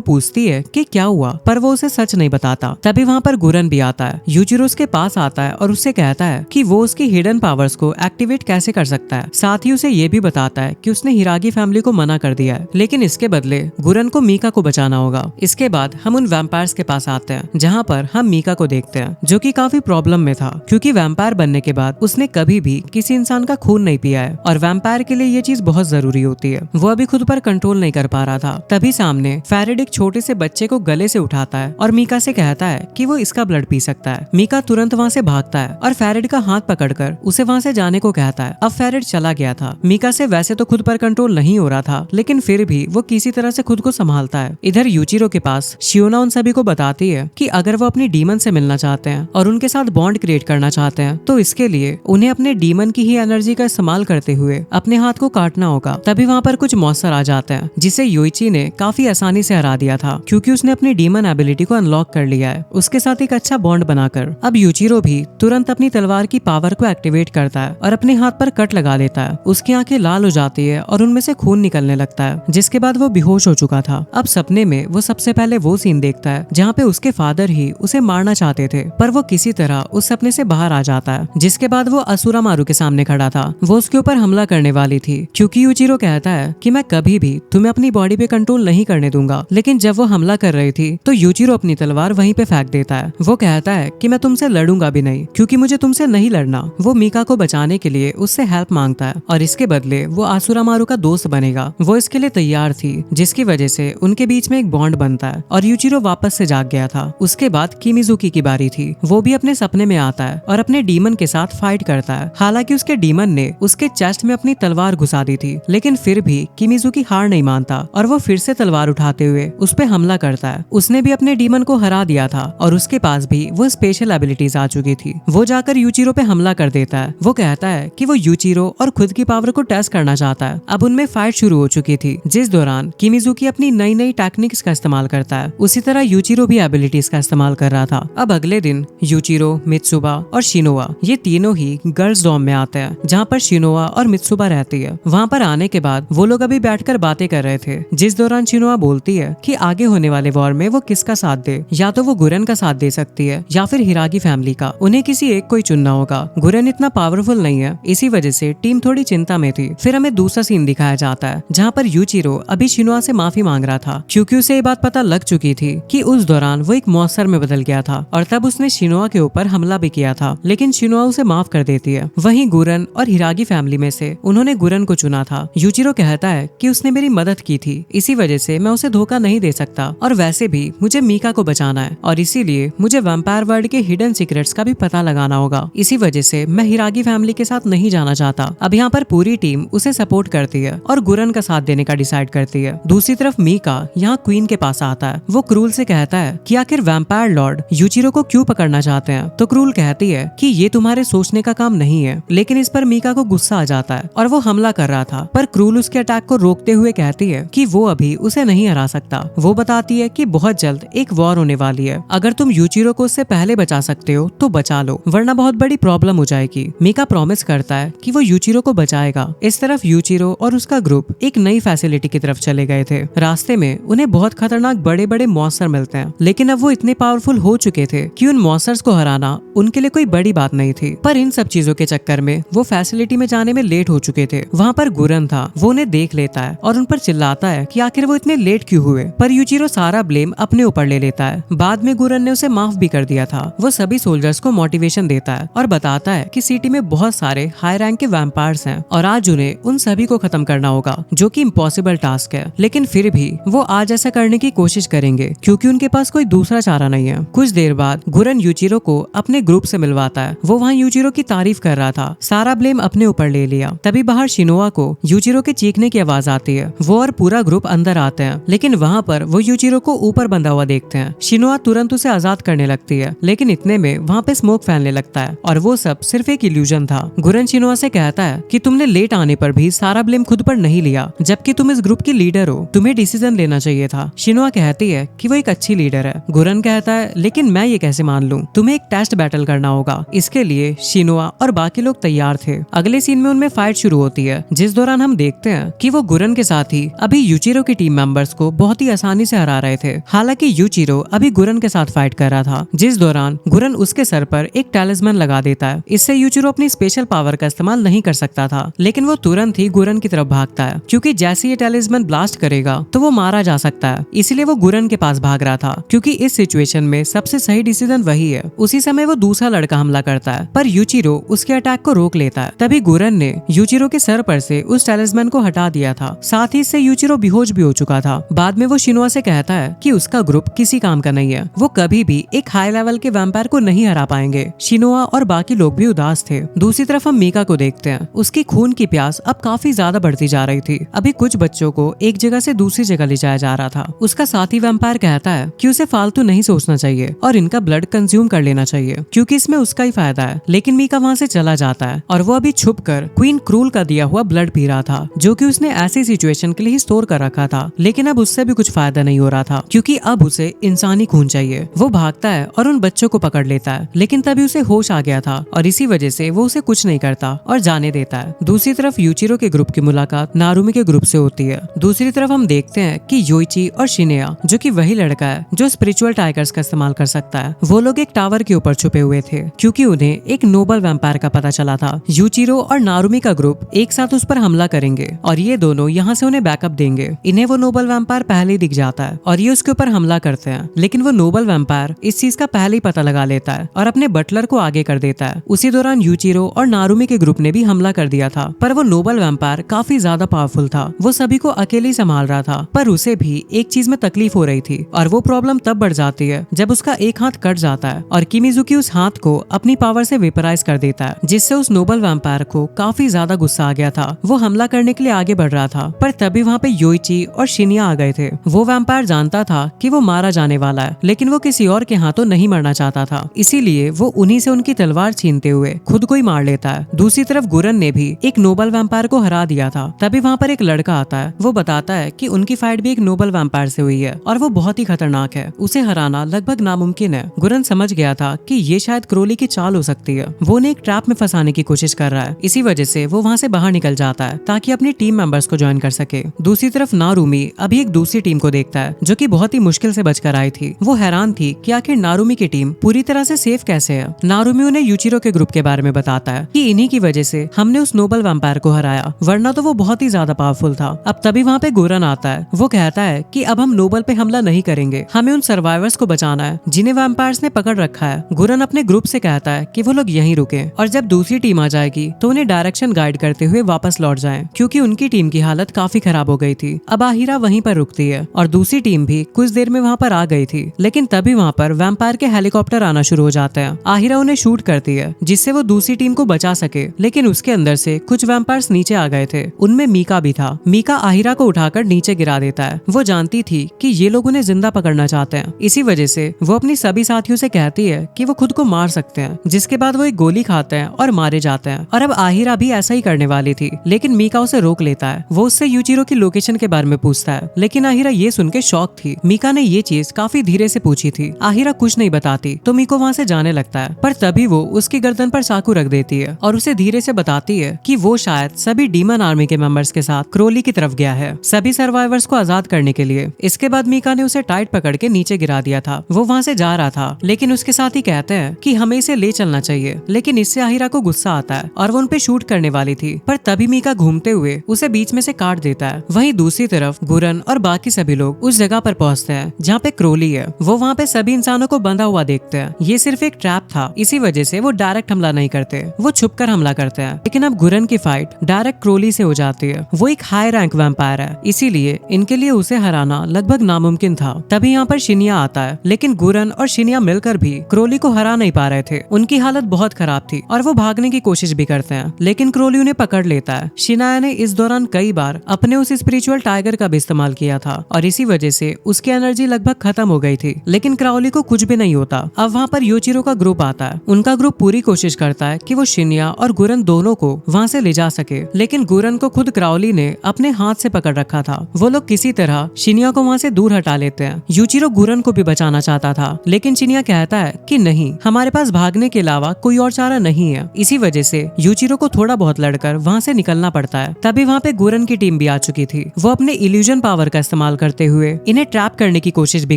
पूछती है कि क्या हुआ पर वो उसे सच नहीं बताता। तभी वहाँ पर गुरन भी आता है। यूजिरो उसके पास आता है और उससे कहता है कि वो उसकी हिडन पावर्स को एक्टिवेट कैसे कर सकता है। साथ ही उसे ये भी बताता है कि उसने हिरागी फैमिली को मना कर दिया है, लेकिन इसके बदले गुरन को मीका को बचाना होगा। इसके बाद हम उन वैम्पायर्स के पास आते हैं जहाँ पर हम मीका को देखते हैं जो कि काफी प्रॉब्लम में था क्योंकि वैम्पायर बनने के बाद उसने कभी भी किसी इंसान का खून नहीं पिया है और वैम्पायर के लिए ये चीज बहुत जरूरी होती है। वो अभी खुद पर कंट्रोल नहीं कर पा रहा था। तभी सामने फेरिड एक छोटे से बच्चे को गले से उठाता है और मीका से कहता है कि वो इसका ब्लड पी सकता है। मीका तुरंत वहाँ से भागता है और फेरिड का हाथ पकड़कर उसे वहाँ से जाने को कहता है। अब फेरिड चला गया था। मीका से वैसे तो खुद पर कंट्रोल नहीं हो रहा था, लेकिन फिर भी वो किसी तरह से खुद को संभालता है। इधर यूजिरो के पास शियोना उन सभी को बताती है कि अगर वो अपनी डीमन से मिलना चाहते हैं और उनके साथ बॉन्ड क्रिएट करना चाहते हैं तो इसके लिए उन्हें अपने डीमन की ही एनर्जी का इस्तेमाल करते हुए अपने हाथ को काटना होगा। तभी वहाँ पर कुछ मॉन्स्टर आ जाते हैं जिसे योइची ने काफी आसानी से हरा दिया था क्योंकि उसने अपनी डीमन एबिलिटी को अनलॉक कर लिया है उसके साथ एक अच्छा बॉन्ड बनाकर। अब यूजिरो भी तुरंत अपनी तलवार की पावर को एक्टिवेट करता है और अपने हाथ पर कट लगा लेता है। उसकी आंखें लाल हो जाती है और उनमें से खून निकलने लगता है, जिसके बाद वो बेहोश हो चुका था। अब सपने में वो सबसे पहले वो सीन देखता है जहाँ पे उसके फादर ही उसे मारना चाहते थे पर वो किसी तरह उस सपने से बाहर आ जाता है। जिसके बाद वो असुरा मारू के सामने खड़ा था। वो उसके ऊपर हमला करने वाली थी क्योंकि यूजिरो कहता है कि मैं कभी भी तुम्हें अपनी बॉडी पे कंट्रोल नहीं करने दूंगा। लेकिन जब वो हमला कर रही थी तो यूजिरो अपनी तलवार वहीं पे फेंक देता है। वो कहता है कि मैं तुमसे लड़ूंगा भी नहीं क्योंकि मुझे तुमसे नहीं लड़ना। वो मीका को बचाने के लिए उससे हेल्प मांगता है और इसके बदले वो आसुरा मारू का दोस्त बनेगा। वो इसके लिए तैयार थी जिसकी वजह से उनके बीच में एक बॉन्ड बनता है और यूजिरो वापस से जाग गया था। उसके बाद किमिजुकी की बारी थी। वो भी अपने सपने में आता है और अपने डीमन के साथ फाइट करता है। हालांकि उसके डीमन ने उसके चेस्ट में अपनी तलवार घुसा दी थी, लेकिन फिर भी किमिजुकी हार नहीं मानता और वो फिर से तलवार उठाते हुए उस पे हमला करता है। उसने भी अपने डीमन को हरा दिया था और उसके पास भी वो स्पेशल एबिलिटीज आ चुकी थी। वो जाकर यूजिरो पे हमला कर देता है। वो कहता है कि वो यूजिरो और खुद की पावर को टेस्ट करना चाहता है। अब उनमें फाइट शुरू हो चुकी थी जिस दौरान किमिजुकी अपनी नई नई टेक्निक्स का इस्तेमाल करता है। उसी तरह यूजिरो भी एबिलिटीज का इस्तेमाल कर रहा था। अब अगले दिन यूजिरो, मित्सुबा और शिनोआ ये तीनों ही गर्ल्स डॉम में आते हैं जहाँ पर शिनोआ और मित्सुबा रहती है। वहाँ पर आने के बाद वो लोग अभी बैठकर बातें कर रहे थे जिस दौरान शिनोआ बोलती है कि आगे होने वाले वॉर में वो किसका साथ दे। या तो वो गुरन का साथ दे सकती है या फिर हिरागी फैमिली का। उन्हें किसी एक को ही चुनना होगा। गुरन इतना पावरफुल नहीं है, इसी वजह से टीम थोड़ी चिंता में थी। फिर हमें दूसरा सीन दिखाया जाता है जहाँ पर यूजिरो अभी शिनोआ से माफी मांग रहा था क्योंकि उसे ये बात पता लग चुकी थी कि उस दौरान वो एक मॉन्स्टर में बदल गया था और तब उसने शिनोआ के ऊपर हमला भी किया था, लेकिन शिनोआ उसे माफ कर देती है। वहीं गुरन और हिरागी फैमिली में से उन्होंने गुरन को चुना था। यूजिरो कहता है कि उसने मेरी मदद की थी, इसी वजह से मैं उसे धोखा नहीं दे सकता और वैसे भी मुझे मीका को बचाना है और इसीलिए मुझे वैम्पायर वर्ल्ड के हिडन सीक्रेट्स का भी पता लगाना होगा। इसी वजह से मैं हिरागी फैमिली के साथ नहीं जाना चाहता। अब यहाँ पर पूरी टीम उसे सपोर्ट करती है और गुरन का साथ देने का डिसाइड करती है। दूसरी तरफ मीका यहाँ क्वीन के पास आता है। वो क्रूल से कहता है कि आखिर वैम्पायर लॉर्ड यूजिरो को क्यों पकड़ना चाहते हैं। तो क्रूल कहती है कि ये तुम्हारे सोचने का काम नहीं है, लेकिन इस पर मीका को गुस्सा आ जाता है और वो हमला कर रहा था। पर क्रूल उसके अटैक को रोकते हुए कहती है कि वो अभी उसे नहीं हरा सकता। वो बताती है कि बहुत जल्द एक वॉर होने वाली है, अगर तुम यूजिरो को उससे पहले बचा सकते हो तो बचा लो, वरना बहुत बड़ी प्रॉब्लम हो जाएगी। मीका प्रॉमिस करता है कि वो यूजिरो को बचाएगा। इस तरफ यूजिरो और उसका ग्रुप एक नई फैसिलिटी की तरफ चले गए थे। रास्ते में उन्हें बहुत खतरनाक बड़े बड़े मॉन्स्टर मिलते हैं, लेकिन अब वो इतने पावरफुल हो चुके थे कि उन मॉन्स्टर्स को हराना उनके लिए कोई बड़ी बात नहीं थी। पर इन सब चीजों के चक्कर में वो फैसिलिटी में जाने में लेट हो चुके थे। वहाँ पर गुरन था। वो उन्हें देख लेता है और उन पर चिल्लाता है कि आखिर वो इतने लेट क्यों हुए। पर यूजिरो सारा ब्लेम अपने ऊपर ले लेता है। बाद में गुरन ने उसे माफ भी कर दिया था। वो सभी सोल्जर्स को मोटिवेशन देता है और बताता है कि सिटी में बहुत सारे हाई रैंक के वैम्पायर्स हैं और आज उन्हें उन सभी को खत्म करना होगा, जो कि इम्पॉसिबल टास्क है। लेकिन फिर भी वो आज ऐसा करने की कोशिश करेंगे क्योंकि उनके पास कोई दूसरा चारा नहीं है। कुछ देर बाद गुरन यूजिरो को अपने ग्रुप से मिलवाता है। वो वहाँ यूजिरो की तारीफ कर रहा था, सारा ब्लेम अपने ऊपर ले लिया। तभी बाहर शिनोआ को यूजिरो के चीखने की आवाज आती है। वो और पूरा ग्रुप अंदर आते हैं, लेकिन वहाँ पर वो यूजिरो को ऊपर बंधा हुआ देखते हैं। शिनोआ तुरंत उसे आजाद करने लगती है, लेकिन इतने में वहाँ पे स्मोक फैलने लगता है और वो सब सिर्फ एक इल्यूजन था। गुरन शिनोआ से कहता है कि तुमने लेट आने पर भी सारा ब्लेम खुद पर नहीं लिया, जबकि तुम इस ग्रुप की लीडर हो, तुम्हें डिसीजन लेना चाहिए था। शिनोआ कहती है कि वो एक अच्छी लीडर है। गुरन कहता है लेकिन मैं ये कैसे मान लूं, तुम्हें एक टेस्ट बैटल करना होगा, इसके लिए शिनुआ और बाकी लोग तैयार थे। अगले सीन में उनमें फाइट शुरू होती है, जिस दौरान हम देखते हैं कि वो गुरन के साथ ही अभी यूचिरो की टीम मेंबर्स को बहुत ही आसानी से हरा रहे थे। हालांकि यूचिरो अभी गुरन के साथ फाइट कर रहा था, जिस दौरान गुरन उसके सर पर एक टैलिस्मैन लगा देता है। इससे यूचिरो अपनी स्पेशल पावर का इस्तेमाल नहीं कर सकता था, लेकिन वो तुरंत ही गुरन की तरफ भागता है, क्योंकि जैसे ये टैलिस्मैन ब्लास्ट करेगा तो वो मारा जा सकता है। इसीलिए वो गुरन के पास भाग रहा था, क्योंकि इस सिचुएशन में सबसे सही डिसीजन वही है। उसी समय वो दूसरा लड़का हमला करता है, पर यूचिरो उसके अटैक को रोक लेता है। तभी गुरन ने यूचिरो के सर पर से उस टैलिस्मैन को हटा दिया था। साथ ही इससे यूचिरो बेहोश भी हो चुका था। बाद में वो शिनुआ से कहता है कि उसका ग्रुप किसी काम का नहीं है, वो कभी भी एक हाई लेवल के वैम्पायर को नहीं हरा पाएंगे। शिनुआ और बाकी लोग भी उदास थे। दूसरी तरफ हम मीका को देखते हैं। उसकी खून की प्यास अब काफी ज्यादा बढ़ती जा रही थी। अभी कुछ बच्चों को एक जगह से दूसरी जगह ले जाया जा रहा था। उसका साथी वैम्पायर कहता है कि उसे फालतू नहीं सोचना चाहिए और इनका ब्लड कंज्यूम कर लेना चाहिए, क्योंकि इसमें उसका ही फायदा है। लेकिन मीका वहाँ से चला जाता है और वो अभी छुप कर क्वीन क्रूल का दिया हुआ ब्लड पी रहा था, जो कि उसने ऐसी सिचुएशन के लिए ही स्टोर कर रखा था। लेकिन अब उससे भी कुछ फायदा नहीं हो रहा था, क्योंकि अब उसे इंसानी खून चाहिए। वो भागता है और उन बच्चों को पकड़ लेता है, लेकिन तभी उसे होश आ गया था और इसी वजह से वो उसे कुछ नहीं करता और जाने देता है। दूसरी तरफ यूचिरो के ग्रुप की मुलाकात नारुमी के ग्रुप से होती है। दूसरी तरफ हम देखते हैं कि योइची और शिनेया, जो कि वही लड़का है जो स्पिरिचुअल टाइगर्स का इस्तेमाल कर सकता है, वो लोग एक टावर के ऊपर छुपे हुए थे, क्योंकि उन्हें एक नोबल वैम्पायर का पता चला था। यूचिरो और नारुमी का ग्रुप एक साथ उस पर हमला करेंगे और ये दोनों यहाँ से उन्हें बैकअप देंगे। इन्हें वो नोबल वैम्पायर पहले ही दिख जाता है और ये उसके ऊपर हमला करते हैं, लेकिन वो नोबल वैम्पायर इस चीज का पहले ही पता लगा लेता है और अपने बटलर को आगे कर देता है। उसी दौरान यूचिरो और नारुमी के ग्रुप ने भी हमला कर दिया था, पर वो नोबल वैम्पायर काफी ज्यादा पावरफुल था। वो सभी को अकेले ही संभाल रहा था, पर उसे भी एक चीज में तकलीफ हो रही थी और वो प्रॉब्लम तब बढ़ जाती है जब उसका एक हाथ कट जाता है और किमिजुकी उस हाथ को अपनी पावर से वेपराइज कर देता है, जिससे उस नोबल वैम्पायर को काफी ज्यादा गुस्सा आ गया था। वो हमला करने के लिए आगे बढ़ रहा था, पर तभी वहाँ पे योइची और शिनिया आ गए थे। वो वैम्पायर जानता था कि वो मारा जाने वाला है, लेकिन वो किसी और के हाथों नहीं मरना चाहता था, इसीलिए वो उन्हीं से उनकी तलवार छीनते हुए खुद को ही मार लेता है। दूसरी तरफ गुरन ने भी एक नोबल वैम्पायर को हरा दिया था। तभी वहाँ पर एक लड़का आता है। वो बताता है कि उनकी फाइट भी एक नोबल वैम्पायर से हुई है और वो बहुत ही खतरनाक है, उसे हराना लगभग नामुमकिन है। गुरन समझ गया था कि ये शायद क्रोली की चाल हो सकती है। वो उन्हें एक ट्रैप में फंसाने की कोशिश कर रहा है, इसी वजह से वो वहाँ से बाहर निकल जाता है ताकि अपनी टीम मेंबर्स को ज्वाइन कर सके। दूसरी तरफ नारुमी अभी एक दूसरी टीम को देखता है, जो कि बहुत ही मुश्किल से बचकर आई थी। वो हैरान थी कि आखिर नारुमी की टीम पूरी तरह से सेफ कैसे है। नारुमी उन्हें यूचिरो के ग्रुप के बारे में बताता है कि इन्हीं की वजह से हमने उस नोबल वैम्पायर को हराया, वरना तो वो बहुत ही ज्यादा पावरफुल था। अब तभी वहाँ पे गुरन आता है। वो कहता है कि अब हम नोबल पे हमला नहीं करेंगे, हमें उन सर्वाइवर्स को बचाना है जिन्हें वैम्पायर्स ने पकड़ रखा है। गुरन अपने ग्रुप से कहता है कि वो लोग यहीं रुके और जब दूसरी टीम आ जाएगी तो उन्हें डायरेक्शन गाइड करते हुए वापस लौट जाएं, क्योंकि उनकी टीम की हालत काफी खराब हो गई थी। अब आहिरा वहीं पर रुकती है और दूसरी टीम भी कुछ देर में वहाँ पर आ गई थी, लेकिन तभी वहाँ पर वैम्पायर के हेलीकॉप्टर आना शुरू हो जाते हैं। आहिरा उन्हें शूट करती है जिससे वो दूसरी टीम को बचा सके, लेकिन उसके अंदर से कुछ वैम्पायर्स नीचे आ गए थे। उनमें मीका भी था। मीका आहिरा को उठाकर नीचे गिरा देता है। वो जानती थी कि ये लोग उन्हें जिंदा पकड़ना चाहते हैं, इसी वजह से वो अपनी सभी साथियों से कहती है कि वो खुद को मार सकते हैं, जिसके बाद वो एक गोली खाते हैं और मारे जाते हैं। और अब आहिरा भी ऐसा ही करने वाली थी, लेकिन मीका उसे रोक लेता है। वो उससे यूचिरो की लोकेशन के बारे में पूछता है, लेकिन आहिरा ये सुन के शॉक थी। मीका ने ये चीज काफी धीरे से पूछी थी। आहिरा कुछ नहीं बताती तो मीको वहाँ से जाने लगता है, पर तभी वो उसकी गर्दन पर चाकू रख देती है और उसे धीरे से बताती है कि वो शायद सभी डीमन आर्मी के मेंबर्स के साथ क्रोली की तरफ गया है, सभी सर्वाइवर्स को आजाद करने के लिए। इसके बाद मीका ने उसे टाइट पकड़ के नीचे गिरा दिया था। वो वहाँ से जा रहा था, लेकिन उसके साथ ही कहते हैं कि हमें इसे ले चलना चाहिए, लेकिन इससे आहिरा को गुस्सा आता है और वो उनपे शूट करने वाली थी, पर तभी मीका घूमते हुए उसे बीच में से काट देता है। वहीं दूसरी तरफ गुरन और बाकी सभी लोग उस जगह पर पहुंचते हैं जहाँ पे क्रोली है। वो वहाँ पे सभी इंसानों को बंधा हुआ देखते हैं। ये सिर्फ एक ट्रैप था, इसी वजह से वो डायरेक्ट हमला नहीं करते, वो छुपकर हमला करते हैं। लेकिन अब गुरन की फाइट डायरेक्ट क्रोली से हो जाती है। वो एक हाई रैंक वैम्पायर है, इसीलिए इनके लिए उसे हराना लगभग नामुमकिन था। तभी यहाँ पर शिनिया आता है, लेकिन गुरन और शिनिया मिलकर भी क्रोली को हरा नहीं पा रहे थे। उनकी हालत बहुत खराब थी और वो भागने की कोशिश भी करते हैं, लेकिन क्रोली उन्हें पकड़ लेता है। शिनाया ने इस दौरान कई बार अपने उस स्पिरिचुअल टाइगर का भी इस्तेमाल किया था और इसी वजह से उसकी एनर्जी लगभग खत्म हो गई थी, लेकिन क्राउली को कुछ भी नहीं होता। अब वहाँ पर योचिरो का ग्रुप आता है। उनका ग्रुप पूरी कोशिश करता है कि वो शिनिया और गुरन दोनों को वहाँ से ले जा सके, लेकिन गुरन को खुद क्राउली ने अपने हाथ से पकड़ रखा था। वो लोग किसी तरह शिनिया को वहाँ से दूर हटा लेते हैं। यूचिरो गुरन को भी बचाना चाहता था, लेकिन शिनिया कहता है कि नहीं, हमारे पास भागने के अलावा कोई कोई और चारा नहीं है। इसी वजह से यूचिरो को थोड़ा बहुत लड़कर वहाँ से निकलना पड़ता है। तभी वहाँ पे गुरन की टीम भी आ चुकी थी। वो अपने इल्यूजन पावर का इस्तेमाल करते हुए इन्हें ट्रैप करने की कोशिश भी